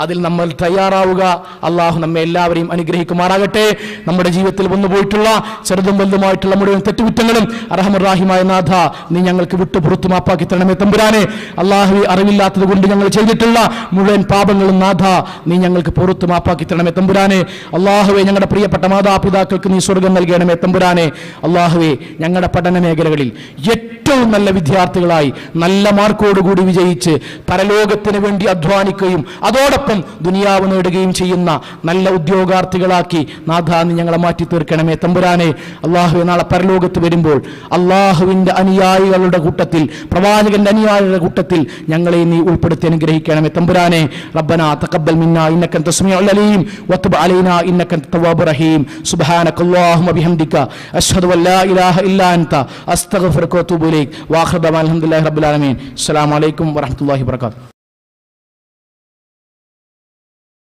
അതിൽ നമ്മൾ തയ്യാറാവുക. അള്ളാഹു നമ്മെ എല്ലാവരെയും അനുഗ്രഹിക്കുമാറാകട്ടെ. നമ്മുടെ ജീവിതത്തിൽ വന്നുപോയിട്ടുള്ള ചെറുതും വലുതുമായിട്ടുള്ള മുഴുവൻ തെറ്റുകുറ്റങ്ങളും അർഹമർറാഹിമായ നാഥ നീ ഞങ്ങൾക്ക് വിട്ടുപുറത്തു മാപ്പാക്കി തരണമേ തമ്പുരാനെ. അള്ളാഹുവെ, അറിവില്ലാത്തത് കൊണ്ട് ഞങ്ങൾ ചെയ്തിട്ടുള്ള മുഴുവൻ പാപങ്ങളും നാഥ നീ ഞങ്ങൾക്ക് പുറത്തു മാപ്പാക്കി തരണമേ തമ്പുരാനെ. അള്ളാഹുവെ, ഞങ്ങളുടെ പ്രിയപ്പെട്ട മാതാപിതാക്കൾക്ക് നീ സ്വർഗം നൽകണമേ തമ്പുരാനെ. അള്ളാഹുവെ, ഞങ്ങളുടെ പഠന മേഖലകളിൽ ഏറ്റവും നല്ല വിദ്യാർത്ഥികളായി നല്ല മാർക്കോടുകൂടി വിജയിച്ച് പരലോകത്തിന് വേണ്ടി അധ്വാനിക്കുകയും അതോടൊപ്പം ദുനിയാവ് നേടുകയും ചെയ്യുന്ന നല്ല ഉദ്യോഗാർത്ഥികളാക്കി നാഥാ നീ ഞങ്ങളെ മാറ്റി തീർക്കണമേ തമ്പുരാനെ. അള്ളാഹുവെ, നാളെ പരലോകത്ത് വരുമ്പോൾ അള്ളാഹുവിന്റെ അനുയായികളുടെ കൂട്ടത്തിൽ, പ്രവാചകന്റെ അനുയായികളുടെ കൂട്ടത്തിൽ ഞങ്ങളെ നീ ഉൾപ്പെടുത്തി അനുഗ്രഹിക്കണമേ തമ്പുരാനെ. റബ്ബനാ തഖബ്ബൽ മിന്നാ ഇന്നക അൻത സമീഉൽ അലീം വതുബ് അലൈനാ ഇന്നക അൻത തവ്വാബുർ റഹീം. സുബ്ഹാനകല്ലാഹുമ്മ ബിഹംദിക അശ്ഹദു അൻ ലാ ഇലാഹ ഇല്ലാ അൻത അസ്തഗ്ഫിറുക വഅതൂബു ഇലൈക്. വആഖിറു ദഅവാനാ അൽഹംദുലില്ലാഹി റബ്ബിൽ ആലമീൻ. അസ്സലാമു അലൈക്കും വറഹ്മത്തുള്ളാഹി വബറകാതുഹു.